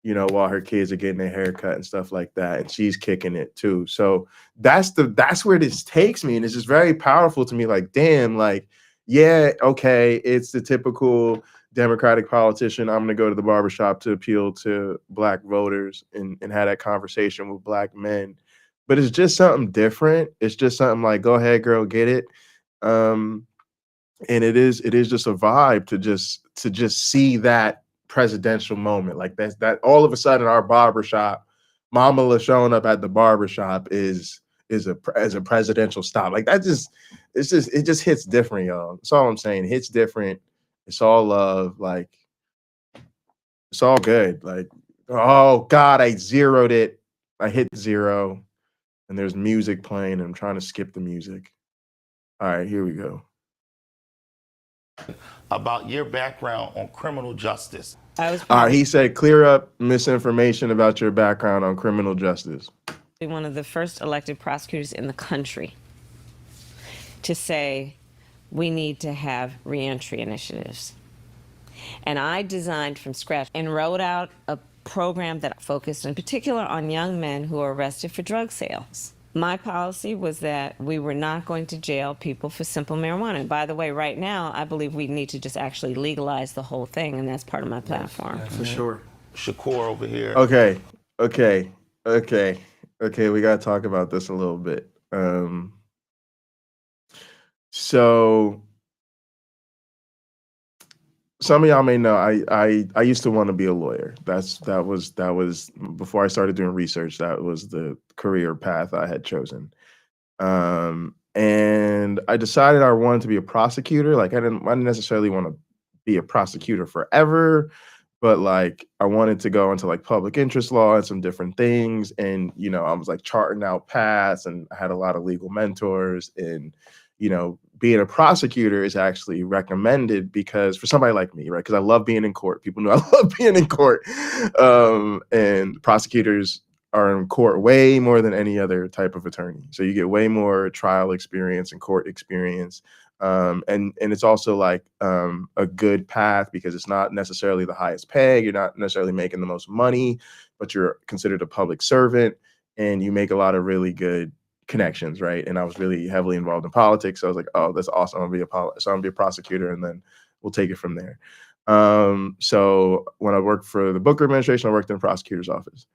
while her kids are getting their haircut and stuff like that, and she's kicking it too. So that's where this takes me, and it's just very powerful to me. Like, damn, like, yeah, okay, it's the typical Democratic politician. I'm gonna go to the barbershop to appeal to Black voters and have that conversation with Black men. But it's just something different. It's just something like, go ahead, girl, get it. And it is just a vibe to just see that presidential moment. Like that all of a sudden our barbershop, Kamala showing up at the barbershop is a presidential stop. Like that it just hits different, y'all. That's all I'm saying. It hits different. It's all love. Like, it's all good. Like, oh God, I zeroed it. I hit 0 and there's music playing and I'm trying to skip the music. All right, here we go. About your background on criminal justice. I was he said, clear up misinformation about your background on criminal justice. one of the first elected prosecutors in the country to say we need to have reentry initiatives. And I designed from scratch and wrote out a program that focused in particular on young men who are arrested for drug sales. My policy was that we were not going to jail people for simple marijuana. And by the way, right now, I believe we need to just actually legalize the whole thing, and that's part of my platform. For sure. Shakur over here. Okay. We got to talk about this a little bit. So some of y'all may know I used to want to be a lawyer. That was before I started doing research. That was the career path I had chosen. And I decided I wanted to be a prosecutor. Like I didn't necessarily want to be a prosecutor forever, but like I wanted to go into like public interest law and some different things. And I was like charting out paths, and I had a lot of legal mentors. And being a prosecutor is actually recommended because for somebody like me, right? Because I love being in court. People know I love being in court. And prosecutors are in court way more than any other type of attorney. So you get way more trial experience and court experience. And it's also like a good path because it's not necessarily the highest pay. You're not necessarily making the most money, but you're considered a public servant and you make a lot of really good connections, right? And I was really heavily involved in politics. So I was like, oh, that's awesome. I'm gonna be a prosecutor, and then we'll take it from there. So when I worked for the Booker administration, I worked in the prosecutor's office.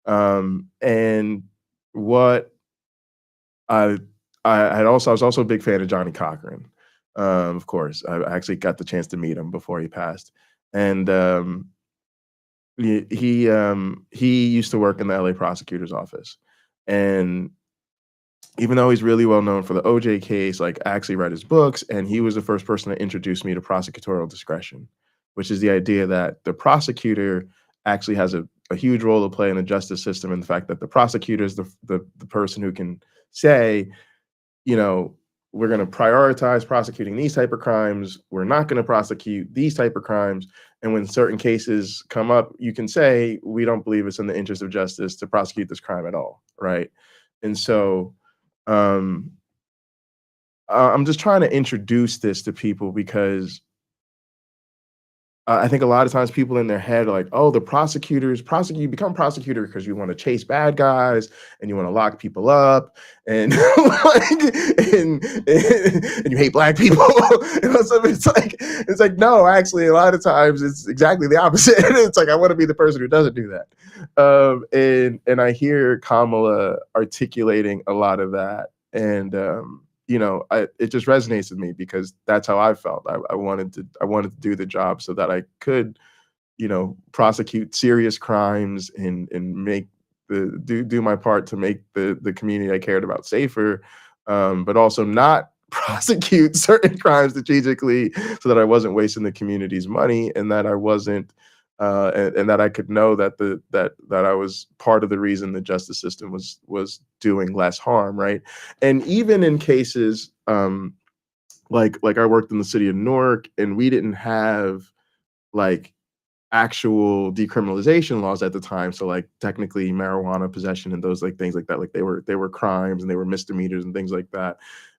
And what I was also a big fan of Johnny Cochran. Of course, I actually got the chance to meet him before he passed. And he used to work in the LA prosecutor's office. And even though he's really well known for the OJ case, like I actually read his books, and he was the first person to introduce me to prosecutorial discretion, which is the idea that the prosecutor actually has a huge role to play in the justice system, and the fact that the prosecutor is the person who can say, we're going to prioritize prosecuting these type of crimes. We're not going to prosecute these type of crimes. And when certain cases come up, you can say, we don't believe it's in the interest of justice to prosecute this crime at all, right? And so I'm just trying to introduce this to people because I think a lot of times people in their head are like, oh, you become prosecutor because you want to chase bad guys and you want to lock people up and and you hate Black people. So it's like, no, actually, a lot of times it's exactly the opposite. It's like, I want to be the person who doesn't do that. And I hear Kamala articulating a lot of that. And it just resonates with me because that's how I felt. I wanted to do the job so that I could, prosecute serious crimes and make do my part to make the community I cared about safer, but also not prosecute certain crimes strategically so that I wasn't wasting the community's money, and that I wasn't and that I could know that that I was part of the reason the justice system was doing less harm, right? And even in cases like I worked in the city of Newark, and we didn't have like actual decriminalization laws at the time. So like technically marijuana possession and those like things like that, like they were crimes and they were misdemeanors and things like that.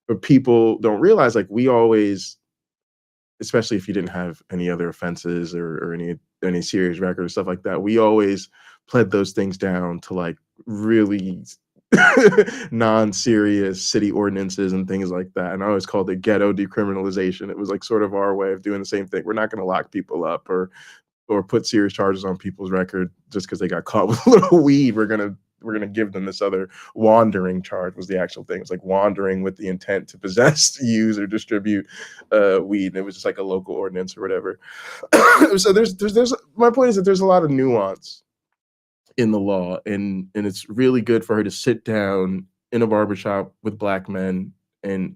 But people don't realize like we always, especially if you didn't have any other offenses or any serious record or stuff like that, we always pled those things down to like really non-serious city ordinances and things like that. And I always called it ghetto decriminalization. It was like sort of our way of doing the same thing. We're not going to lock people up or put serious charges on people's record just because they got caught with a little weed. We're gonna give them this other wandering charge was the actual thing. It's like wandering with the intent to possess, use, or distribute weed. And it was just like a local ordinance or whatever. So there's my point is that there's a lot of nuance in the law, and it's really good for her to sit down in a barbershop with black men and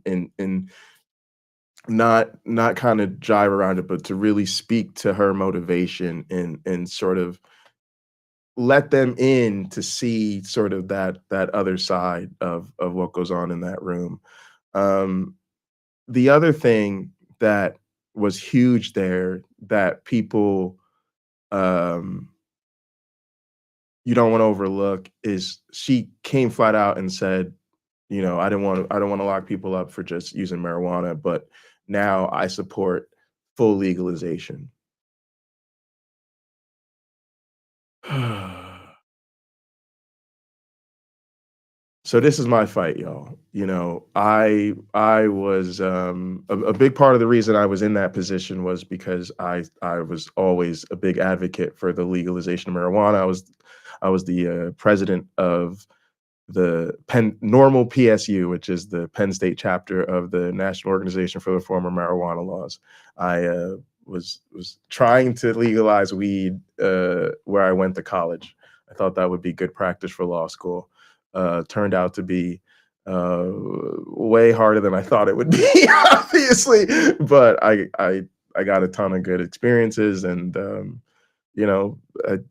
not kind of jive around it, but to really speak to her motivation and sort of let them in to see sort of that other side of what goes on in that room. The other thing that was huge there that people you don't want to overlook is she came flat out and said, you know, I don't want to lock people up for just using marijuana, but now I support full legalization. So this is my fight, y'all. You know, I was a big part of the reason I was in that position was because I was always a big advocate for the legalization of marijuana. I was the president of the Normal PSU, which is the Penn State chapter of the National Organization for the Reform of Marijuana Laws. I was trying to legalize weed where I went to college. I thought that would be good practice for law school. Turned out to be way harder than I thought it would be, obviously. But I got a ton of good experiences, and you know, I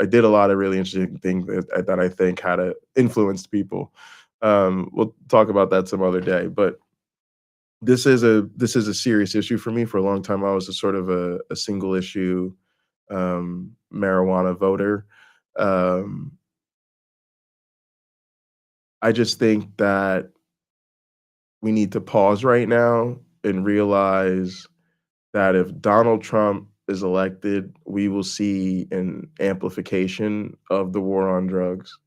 did a lot of really interesting things that I think had influenced people. We'll talk about that some other day, but this is a serious issue for me. For a long time, I was a sort of a single issue marijuana voter. I just think that we need to pause right now and realize that if Donald Trump is elected, we will see an amplification of the war on drugs.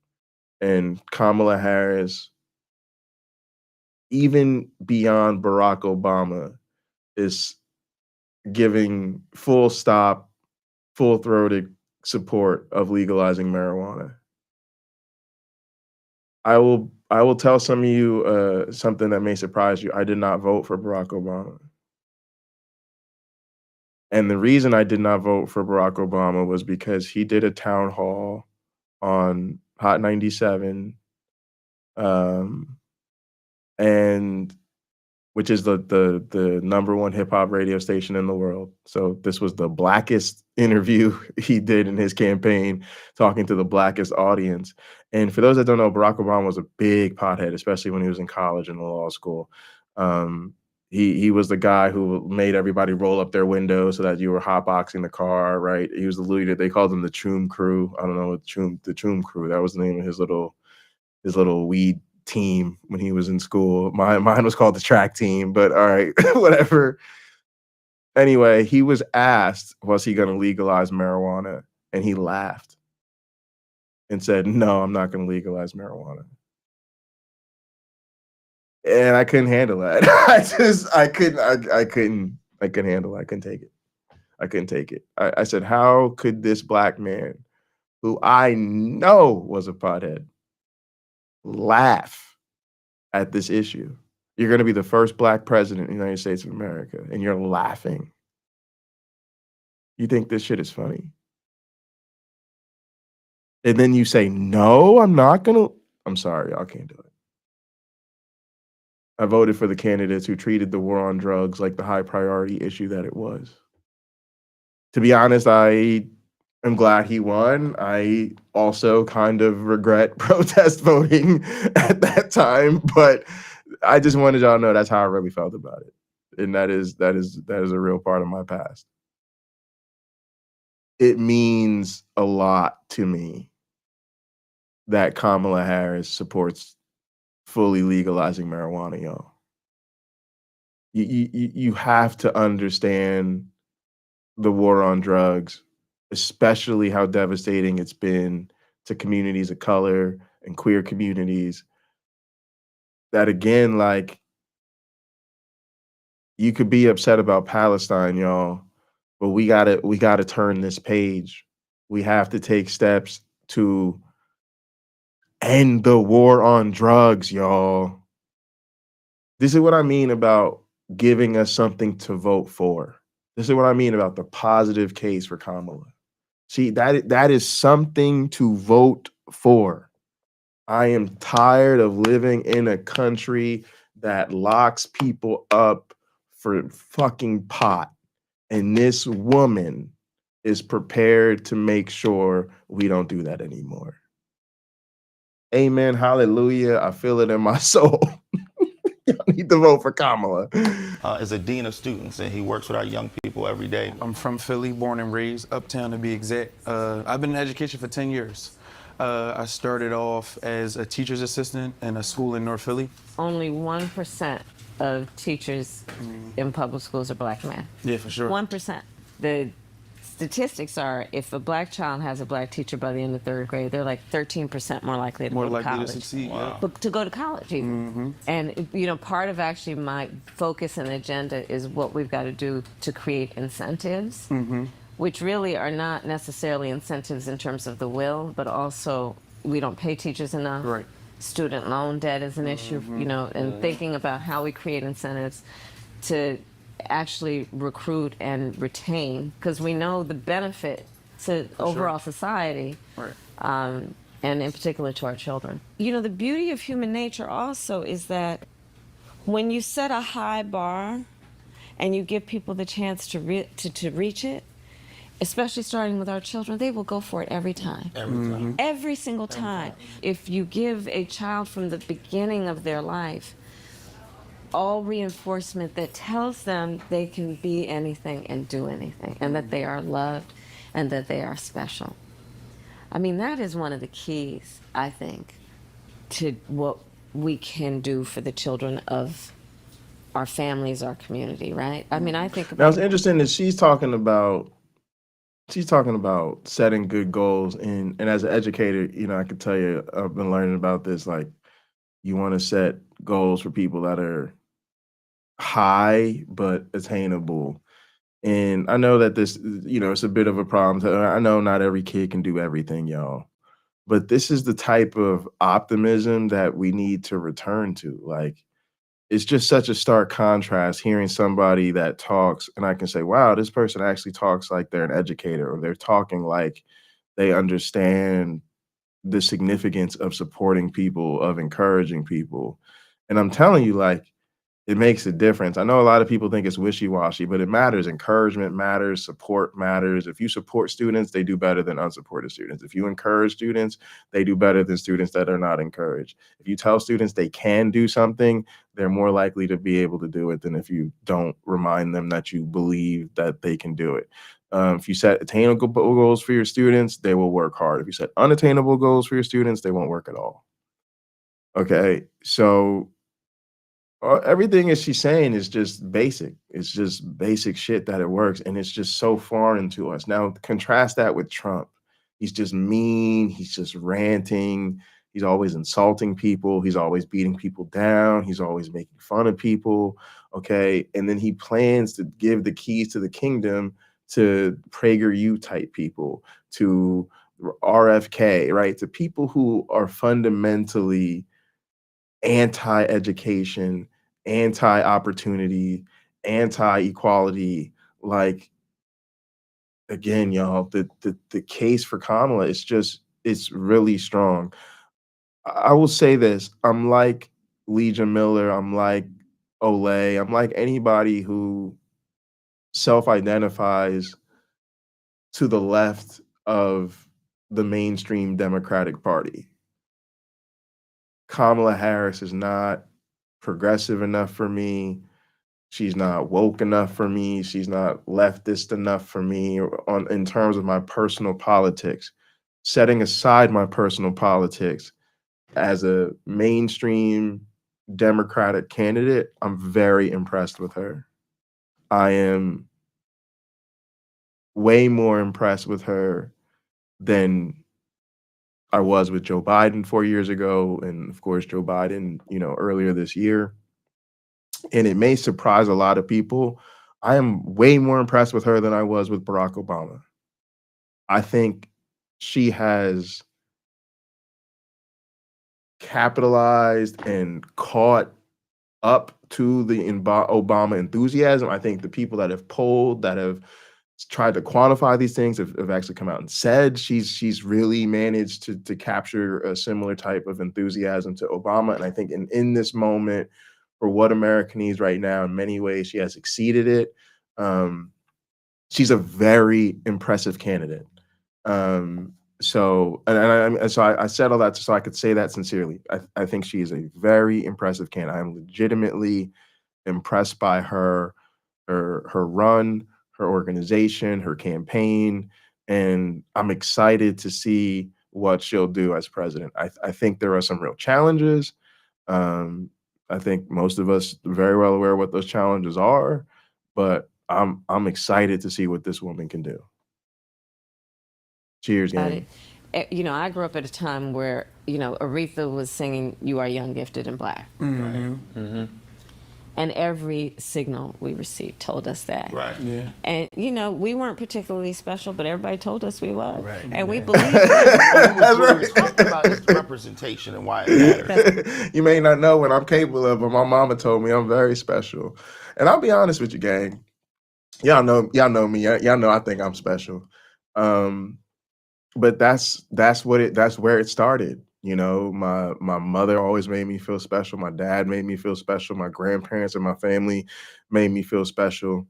And Kamala Harris, even beyond Barack Obama, is giving full stop, full-throated support of legalizing marijuana. I will tell some of you something that may surprise you. I did not vote for Barack Obama. And the reason I did not vote for Barack Obama was because he did a town hall on Hot 97, and which is the #1 hip hop radio station in the world. So this was the blackest interview he did in his campaign, talking to the blackest audience. And for those that don't know, Barack Obama was a big pothead, especially when he was in college and law school. He was the guy who made everybody roll up their windows so that you were hotboxing the car, right? He was the leader. They called him the Choom Crew. I don't know, the Choom Crew. That was the name of his little weed team when he was in school. Mine was called the track team, but all right, whatever. Anyway, he was asked, was he going to legalize marijuana? And he laughed and said, no, I'm not going to legalize marijuana. And I couldn't handle that. I couldn't handle it. I couldn't take it. I couldn't take it. I said, how could this black man, who I know was a pothead, laugh at this issue? You're going to be the first black president in the United States of America, and you're laughing. You think this shit is funny? And then you say, no, I'm not going to. I'm sorry, y'all can't do it. I voted for the candidates who treated the war on drugs like the high priority issue that it was. To be honest, I am glad he won. I also kind of regret protest voting at that time, but I just wanted y'all to know that's how I really felt about it. And that is a real part of my past. it means a lot to me that Kamala Harris supports fully legalizing marijuana, y'all. You have to understand the war on drugs, especially how devastating it's been to communities of color and queer communities. That again, like, you could be upset about Palestine, y'all, but we gotta turn this page. We have to take steps to end the war on drugs, y'all. This is what I mean about giving us something to vote for. This is what I mean about the positive case for Kamala. See, that is something to vote for. I am tired of living in a country that locks people up for fucking pot. And this woman is prepared to make sure we don't do that anymore. Amen. Hallelujah. I feel it in my soul. Y'all need to vote for Kamala. As a dean of students, and he works with our young people every day. I'm from Philly, born and raised, uptown to be exact. I've been in education for 10 years. I started off as a teacher's assistant in a school in North Philly. Only 1% of teachers in public schools are black men. Yeah, for sure. 1%. The statistics are, if a black child has a black teacher by the end of 3rd grade, they're like 13% more likely to go to college. To succeed. Wow. But to go to college even. And you know, part of actually my focus and agenda is what we've got to do to create incentives, which really are not necessarily incentives in terms of the will, but also we don't pay teachers enough. Right. Student loan debt is an issue, you know, and thinking about how we create incentives to actually recruit and retain, because we know the benefit to overall society, and in particular to our children. You know, the beauty of human nature also is that when you set a high bar and you give people the chance to reach it, especially starting with our children, they will go for it every time. Every time. Every single time. If you give a child from the beginning of their life all reinforcement that tells them they can be anything and do anything, and that they are loved and that they are special. I mean, that is one of the keys, I think, to what we can do for the children of our families, our community, right? I mean, I think about— Now, it's interesting that she's talking about setting good goals, and as an educator, you know, I could tell you, I've been learning about this. Like, you want to set goals for people that are high but attainable. And I know that this, you know, it's a bit of a problem. I know not every kid can do everything, y'all, but this is the type of optimism that we need to return to. Like, it's just such a stark contrast hearing somebody that talks and I can say, wow, this person actually talks like they're an educator, or they're talking like they understand the significance of supporting people, of encouraging people. And I'm telling you, like, it makes a difference. I know a lot of people think it's wishy-washy, but it matters. Encouragement matters. Support matters. If you support students, they do better than unsupported students. If you encourage students, they do better than students that are not encouraged. If you tell students they can do something, they're more likely to be able to do it than if you don't remind them that you believe that they can do it. If you set attainable goals for your students, they will work hard. If you set unattainable goals for your students, they won't work at all. Okay, so everything that she's saying is just basic. It's just basic shit that it works, and it's just so foreign to us. Now, contrast that with Trump. He's just mean. He's just ranting. He's always insulting people. He's always beating people down. He's always making fun of people. Okay, and then he plans to give the keys to the kingdom to PragerU type people, to RFK, right? To people who are fundamentally anti-education, anti-opportunity, anti-equality. Like, again, y'all, the case for Kamala is just, it's really strong. I will say this. I'm like Legion Miller. I'm like Olay. I'm like anybody who self-identifies to the left of the mainstream Democratic Party. Kamala Harris is not progressive enough for me. She's not woke enough for me. She's not leftist enough for me in terms of my personal politics. Setting aside my personal politics, as a mainstream Democratic candidate, I'm very impressed with her. I am way more impressed with her than I was with Joe Biden 4 years ago, and of course, Joe Biden, earlier this year. And it may surprise a lot of people. I am way more impressed with her than I was with Barack Obama. I think she has capitalized and caught up to the Obama enthusiasm. I think the people that have polled, that have tried to quantify these things, have actually come out and said she's really managed to capture a similar type of enthusiasm to Obama. And I think in this moment, for what America needs right now, in many ways, she has exceeded it. She's a very impressive candidate. So I said all that so I could say that sincerely. I think she is a very impressive candidate. I'm legitimately impressed by her run, her organization, her campaign, and I'm excited to see what she'll do as president. I think there are some real challenges. I think most of us are very well aware what those challenges are, but I'm excited to see what this woman can do. Cheers, gang. I grew up at a time where, Aretha was singing "You Are Young, Gifted, and Black." And every signal we received told us that. Right. Yeah. And, we weren't particularly special, but everybody told us we was. Right. And we believed That's what we're talking about is representation and why it matters. You may not know what I'm capable of, but my mama told me I'm very special. And I'll be honest with you, gang. Y'all know me. Y'all know I think I'm special. But that's where it started. My mother always made me feel special. My dad made me feel special. My grandparents and my family made me feel special.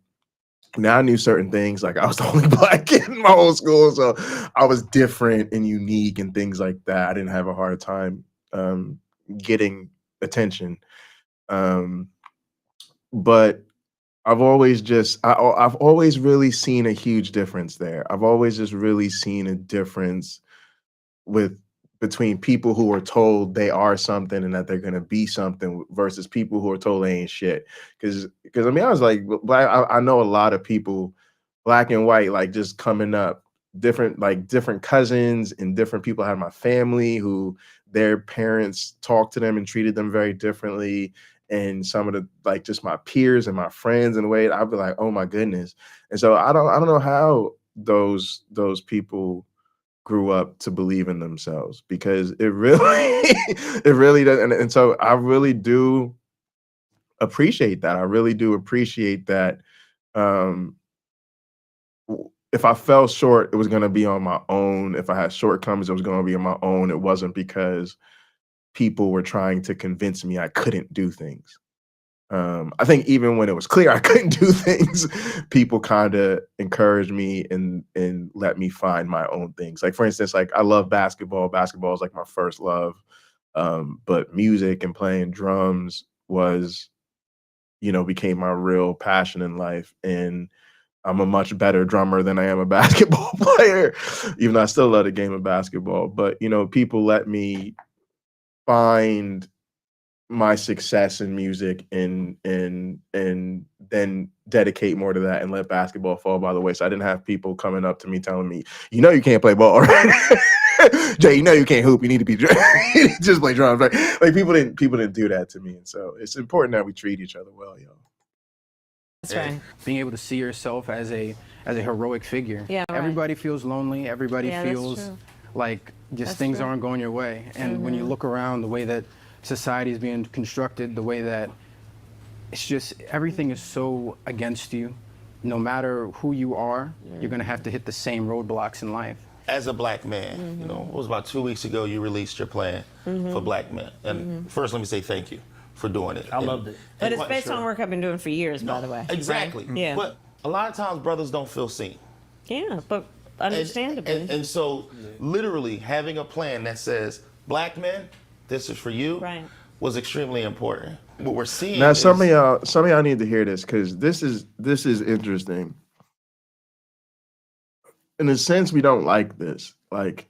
Now I knew certain things, like I was the only Black kid in my whole school, so I was different and unique and things like that. I didn't have a hard time getting attention. But I've always really seen a huge difference there. I've always just really seen a difference between people who are told they are something and that they're going to be something versus people who are told they ain't shit. Because I mean, I was like, I know a lot of people, Black and white, like just coming up, different cousins and different people had my family who their parents talked to them and treated them very differently. And some of the just my peers and my friends in a way, I'd be like, oh my goodness. And so I don't know how those people grew up to believe in themselves, because it really does. And so I really do appreciate that. I really do appreciate that. If I fell short, it was going to be on my own. If I had shortcomings, it was going to be on my own. It wasn't because people were trying to convince me I couldn't do things. I think even when it was clear I couldn't do things, people kind of encouraged me and let me find my own things. Like, for instance, like I love basketball. Basketball is like my first love. But music and playing drums became my real passion in life. And I'm a much better drummer than I am a basketball player, even though I still love the game of basketball. But, people let me find my success in music and then dedicate more to that and let basketball fall by the way. So I didn't have people coming up to me telling me, you can't play ball, right? Jay, you can't hoop. You need to be just play drums, right? Like people didn't do that to me. And so it's important that we treat each other well, y'all. That's right. Being able to see yourself as a heroic figure. Yeah, right. Everybody feels lonely. Everybody feels like things aren't going your way. And when you look around, the way that society is being constructed, the way that it's just everything is so against you. No matter who you are, you're going to have to hit the same roadblocks in life. As a Black man, it was about 2 weeks ago you released your plan for Black men. And first, let me say thank you for doing it. I loved it. But it's based on work I've been doing for years, by the way. Exactly. Right? Yeah. But a lot of times brothers don't feel seen. Yeah, but understandably. And so literally having a plan that says, Black men, this is for you. Right. was extremely important. What we're seeing Now, is some of y'all need to hear this, because this is interesting. In a sense, we don't like this. Like,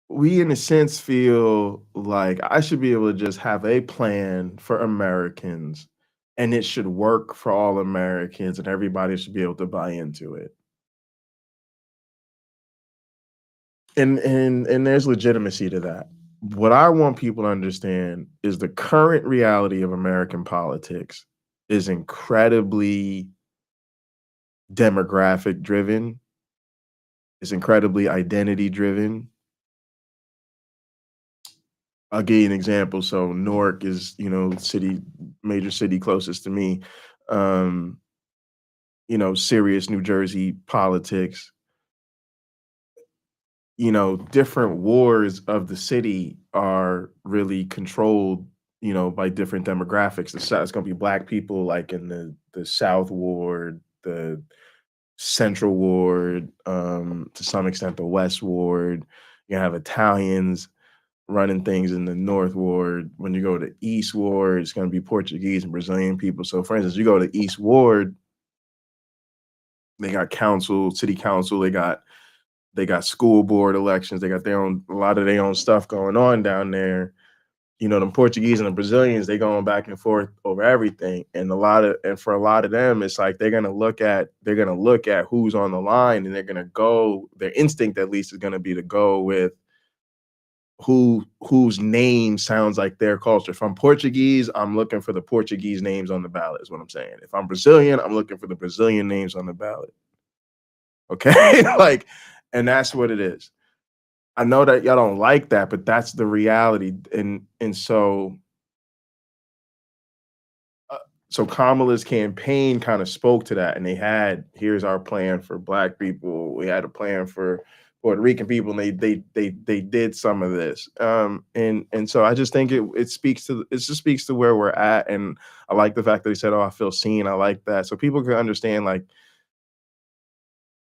we in a sense feel like I should be able to just have a plan for Americans, and it should work for all Americans, and everybody should be able to buy into it. And there's legitimacy to that. What I want people to understand is the current reality of American politics is incredibly demographic driven. It's incredibly identity driven. I'll give you an example. So Newark is, major city closest to me. Serious New Jersey politics. Different wards of the city are really controlled, by different demographics. It's going to be Black people, like in the South Ward, the Central Ward, to some extent the West Ward. You have Italians running things in the North Ward. When you go to East Ward, it's going to be Portuguese and Brazilian people. So, for instance, you go to East Ward, they got city council, they got school board elections, they got a lot of their own stuff going on down there. The Portuguese and the Brazilians, they going back and forth over everything. And for a lot of them, it's like they're gonna look at who's on the line, and they're gonna go, their instinct at least is gonna be to go with whose name sounds like their culture. If I'm Portuguese, I'm looking for the Portuguese names on the ballot, is what I'm saying. If I'm Brazilian, I'm looking for the Brazilian names on the ballot. Okay? And that's what it is. I know that y'all don't like that, but that's the reality. And so Kamala's campaign kind of spoke to that, and they had, here's our plan for Black people. We had a plan for Puerto Rican people, and they did some of this. And so I just think it just speaks to where we're at. And I like the fact that he said, "Oh, I feel seen." I like that. So people can understand, like,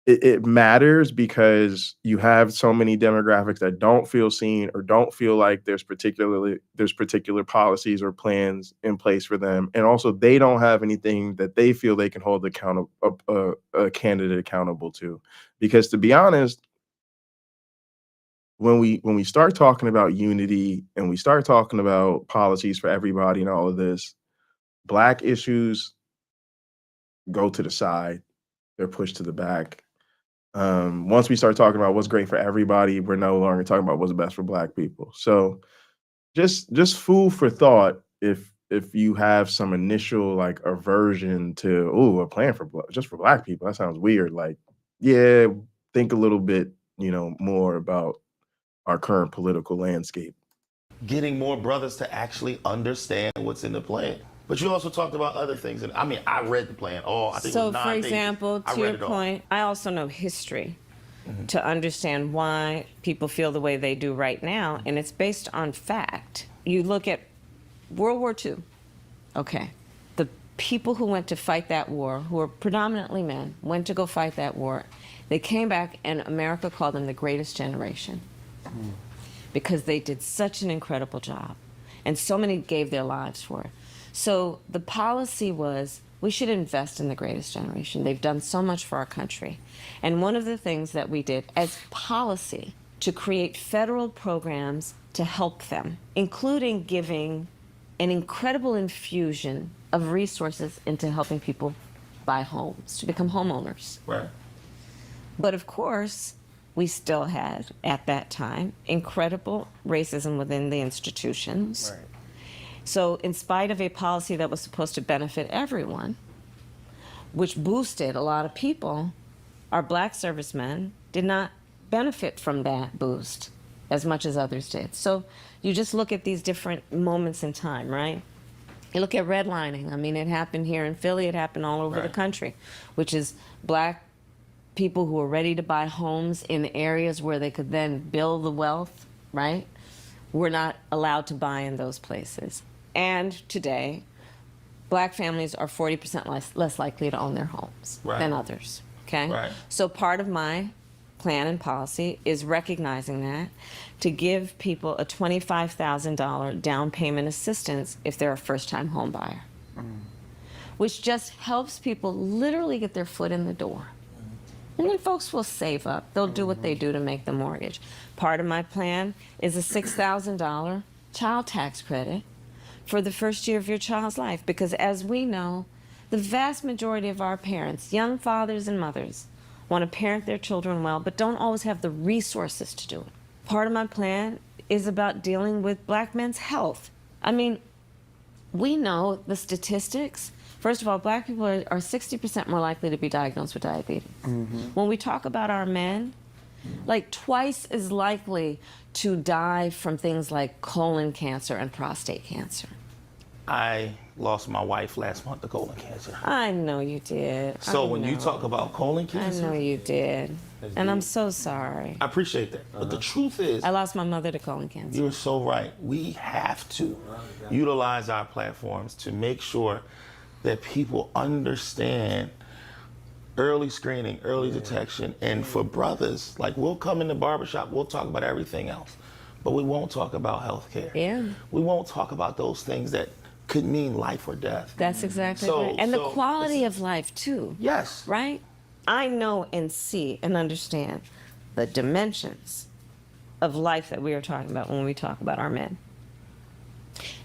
it matters, because you have so many demographics that don't feel seen or don't feel like there's particular policies or plans in place for them, and also they don't have anything that they feel they can hold a candidate accountable to. Because, to be honest, when we start talking about unity and we start talking about policies for everybody and all of this, Black issues go to the side. They're pushed to the back. Once we start talking about what's great for everybody, we're no longer talking about what's best for Black people. So just food for thought, if you have some initial aversion to, a plan just for Black people, that sounds weird. Yeah, think a little bit, more about our current political landscape. Getting more brothers to actually understand what's in the plan. But you also talked about other things. And I read the plan. I think it was 9 for example, pages. to your point, I also know history to understand why people feel the way they do right now. And it's based on fact. You look at World War II. Okay. The people who went to fight that war, who were predominantly men, went to go fight that war. They came back, and America called them the greatest generation. Because they did such an incredible job. And so many gave their lives for it. So the policy was, we should invest in the greatest generation. They've done so much for our country. And one of the things that we did as policy to create federal programs to help them, including giving an incredible infusion of resources into helping people buy homes, to become homeowners. Right. But of course, we still had, at that time, incredible racism within the institutions. Right. So in spite of a policy that was supposed to benefit everyone, which boosted a lot of people, our Black servicemen did not benefit from that boost as much as others did. So you just look at these different moments in time, right? You look at redlining. I mean, it happened here in Philly, it happened all over the country, which is Black people who were ready to buy homes in areas where they could then build the wealth, right? Were not allowed to buy in those places. And today, Black families are 40% less likely to own their homes than others, okay? Right. So part of my plan and policy is recognizing that, to give people a $25,000 down payment assistance if they're a first-time home buyer, which just helps people literally get their foot in the door. And then folks will save up. They'll do what they do to make the mortgage. Part of my plan is a $6,000 child tax credit for the first year of your child's life, because as we know, the vast majority of our parents, young fathers and mothers, want to parent their children well, but don't always have the resources to do it. Part of my plan is about dealing with black men's health. I mean, we know the statistics. First of all, black people are 60% more likely to be diagnosed with diabetes. When we talk about our men, like twice as likely to die from things like colon cancer and prostate cancer. I lost my wife last month to colon cancer. I know you did. So when you talk about colon cancer, I know you did. And I'm so sorry. I appreciate that. But the truth is, I lost my mother to colon cancer. You're so right. We have to utilize our platforms to make sure that people understand early screening, early detection. And for brothers, like, we'll come in the barbershop, we'll talk about everything else, but we won't talk about health care. Yeah. We won't talk about those things that could mean life or death. That's exactly right. And the quality of life, too. Yes. Right? I know and see and understand the dimensions of life that we are talking about when we talk about our men.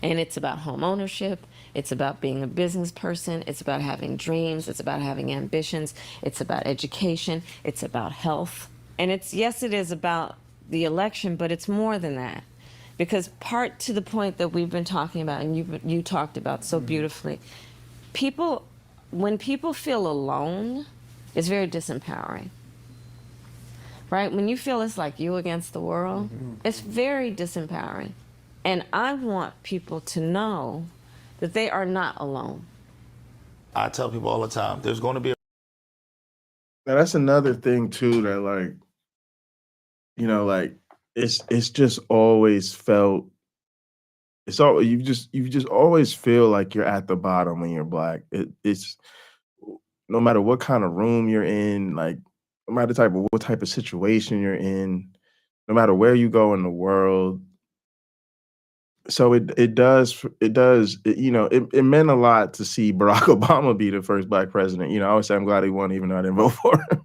And it's about home ownership. It's about being a business person. It's about having dreams. It's about having ambitions. It's about education. It's about health. And it's, yes, it is about the election, but it's more than that. Because part to the point that we've been talking about, and you talked about so beautifully, when people feel alone, it's very disempowering. Right? When you feel it's like you against the world, it's very disempowering. And I want people to know that they are not alone. I tell people all the time, there's going to be Now that's another thing too, that like, you know, like it's just always felt, it's all you just always feel like you're at the bottom when you're black. It's no matter what kind of room you're in, like no matter what type of situation you're in, no matter where you go in the world. So it meant a lot to see Barack Obama be the first black president. You know, I always say I'm glad he won, even though I didn't vote for him.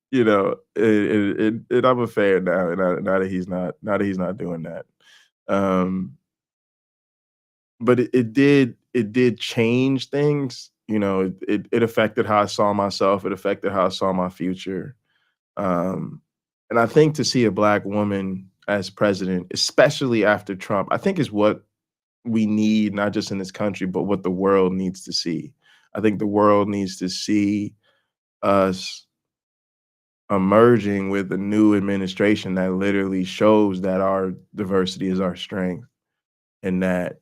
You know, and I'm a fan now, now that he's not doing that. But it did change things. You know, it affected how I saw myself. It affected how I saw my future. And I think to see a black woman as president, especially after Trump, I think is what we need, not just in this country, but what the world needs to see. I think the world needs to see us emerging with a new administration that literally shows that our diversity is our strength, and that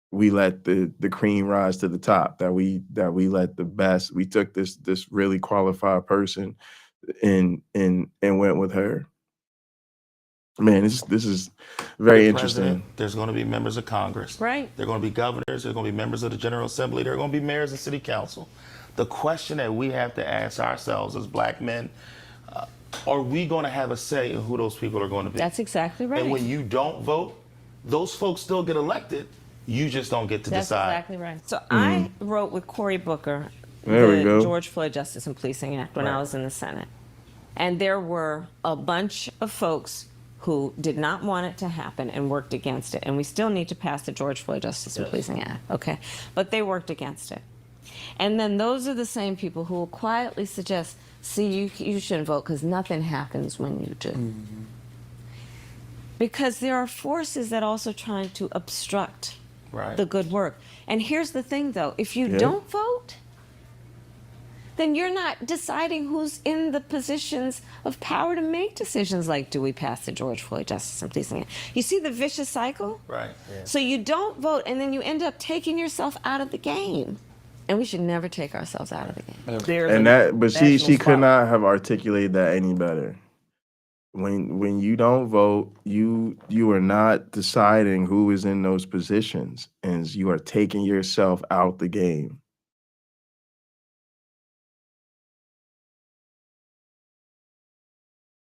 we let the cream rise to the top, that we let the best, we took this really qualified person and went with her. Man, this is very interesting. There's going to be members of Congress. Right. There are going to be governors. There's going to be members of the General Assembly. There are going to be mayors and city council. The question that we have to ask ourselves as black men, are we going to have a say in who those people are going to be? That's exactly right. And when you don't vote, those folks still get elected. You just don't get to That's decide. exactly right. So I wrote with Cory Booker we go. George Floyd Justice and Policing Act when I was in the Senate. And there were a bunch of folks who did not want it to happen and worked against it. And we still need to pass the George Floyd Justice and Policing Act, okay? But they worked against it. And then those are the same people who will quietly suggest, see, you shouldn't vote because nothing happens when you do. Because there are forces that also trying to obstruct the good work. And here's the thing, though. If you don't vote, then you're not deciding who's in the positions of power to make decisions like, do we pass the George Floyd Justice and Policing Act? You see the vicious cycle? Right. Yeah. So you don't vote, and then you end up taking yourself out of the game. And we should never take ourselves out of the game. But she could not have articulated that any better. When you don't vote, you are not deciding who is in those positions, and you are taking yourself out the game.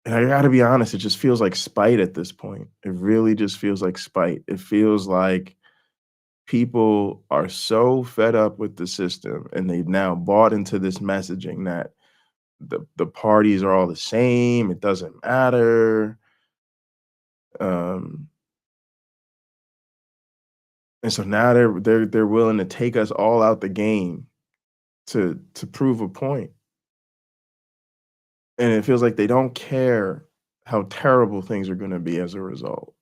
And I gotta be honest, it just feels like spite at this point. It really just feels like spite. It feels like people are so fed up with the system and they've now bought into this messaging that the parties are all the same, it doesn't matter. Um, and so now they're willing to take us all out the game to prove a point. And it feels like they don't care how terrible things are gonna be as a result.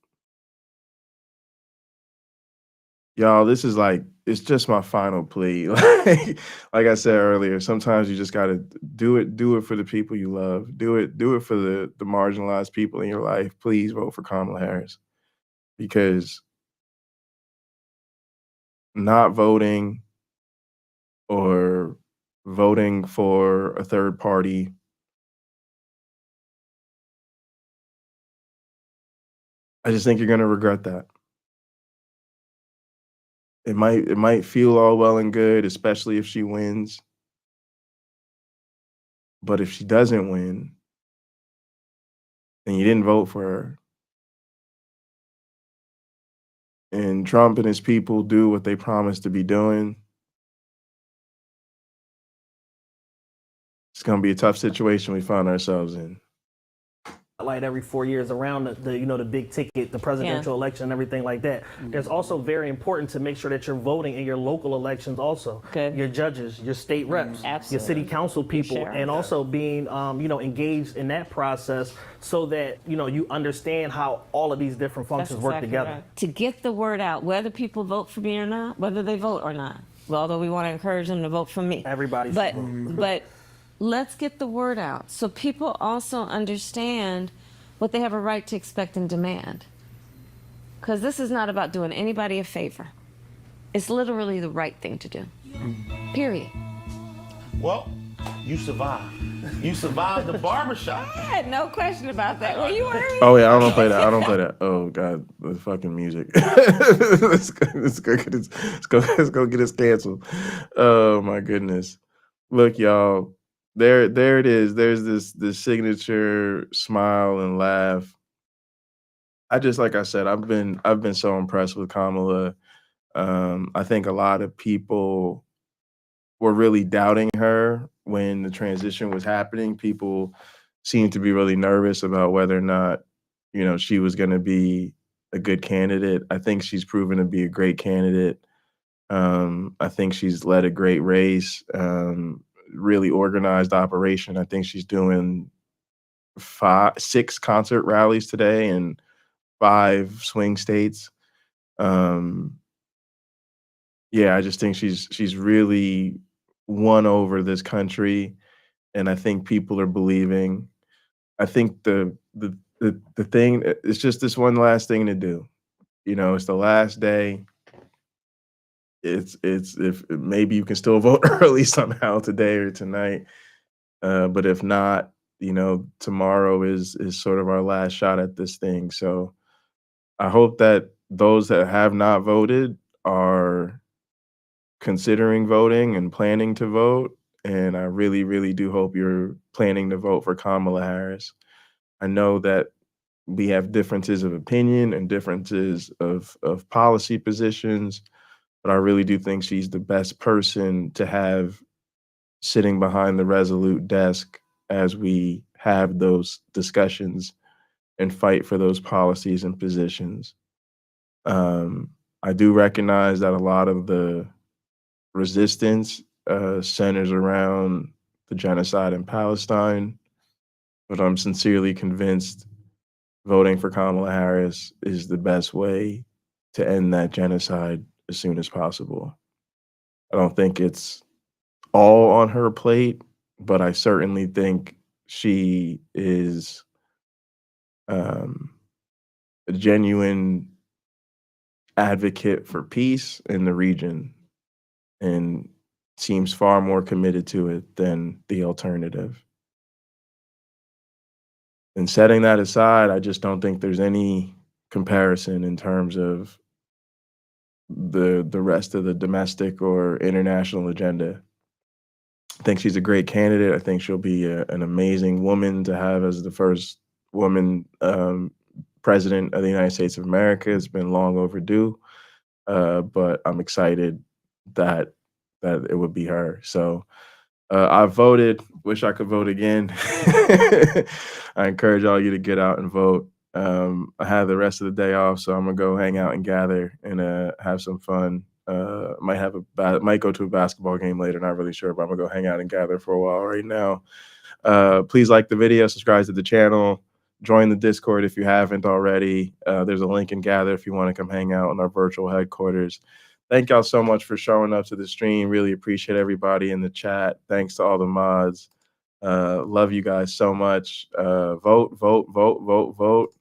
Y'all, this is like, it's just my final plea. Like I said earlier, sometimes you just gotta do it for the people you love. Do it for the marginalized people in your life. Please vote for Kamala Harris. Because not voting or voting for a third party, I just think you're gonna regret that. It might feel all well and good, especially if she wins. But if she doesn't win, and you didn't vote for her, and Trump and his people do what they promised to be doing, it's gonna be a tough situation we find ourselves in. Light every 4 years around the big ticket, the presidential election and everything like that. There's also very important to make sure that you're voting in your local elections also. Your judges, your state reps, your city council people, and also being engaged in that process so that you understand how all of these different functions work together. Right. To get the word out, whether people vote for me or not, whether they vote or not. Well, although we want to encourage them to vote for me. Everybody. But let's get the word out so people also understand what they have a right to expect and demand. Because this is not about doing anybody a favor. It's literally the right thing to do. Period. Well, you survived. You survived the barbershop. I had no question about that. Were you worried? Oh yeah, I don't play that. I don't play that. Oh god, the fucking music. Let's go get us canceled. Oh my goodness. Look, y'all. There it is. There's this signature smile and laugh. Like I said, I've been so impressed with Kamala. I think a lot of people were really doubting her when the transition was happening. People seemed to be really nervous about whether or not, she was going to be a good candidate. I think she's proven to be a great candidate. I think she's led a great race. Really organized operation. I think she's doing 6 concert rallies today in 5 swing states. Yeah, I just think she's really won over this country, and I think people are believing. I think the thing, it's just this one last thing to do. It's the last day. It's if maybe you can still vote early somehow today or tonight, but if not, tomorrow is sort of our last shot at this thing. So I hope that those that have not voted are considering voting and planning to vote, and I really, really do hope you're planning to vote for Kamala Harris. I know that we have differences of opinion and differences of policy positions, but I really do think she's the best person to have sitting behind the Resolute desk as we have those discussions and fight for those policies and positions. I do recognize that a lot of the resistance centers around the genocide in Palestine, but I'm sincerely convinced voting for Kamala Harris is the best way to end that genocide as soon as possible. I don't think it's all on her plate, but I certainly think she is a genuine advocate for peace in the region and seems far more committed to it than the alternative. And setting that aside, I just don't think there's any comparison in terms of the rest of the domestic or international agenda. I think she's a great candidate. I think she'll be an amazing woman to have as the first woman president of the United States of America. It's been long overdue, but I'm excited that it would be her. So I voted. Wish I could vote again. I encourage all you to get out and vote. I have the rest of the day off, so I'm gonna go hang out and gather and have some fun. Might go to a basketball game later. Not really sure, but I'm gonna go hang out and gather for a while right now. Please like the video, subscribe to the channel, join the Discord if you haven't already. There's a link in Gather if you want to come hang out in our virtual headquarters. Thank y'all so much for showing up to the stream. Really appreciate everybody in the chat. Thanks to all the mods. Love you guys so much. Vote, vote, vote, vote, vote.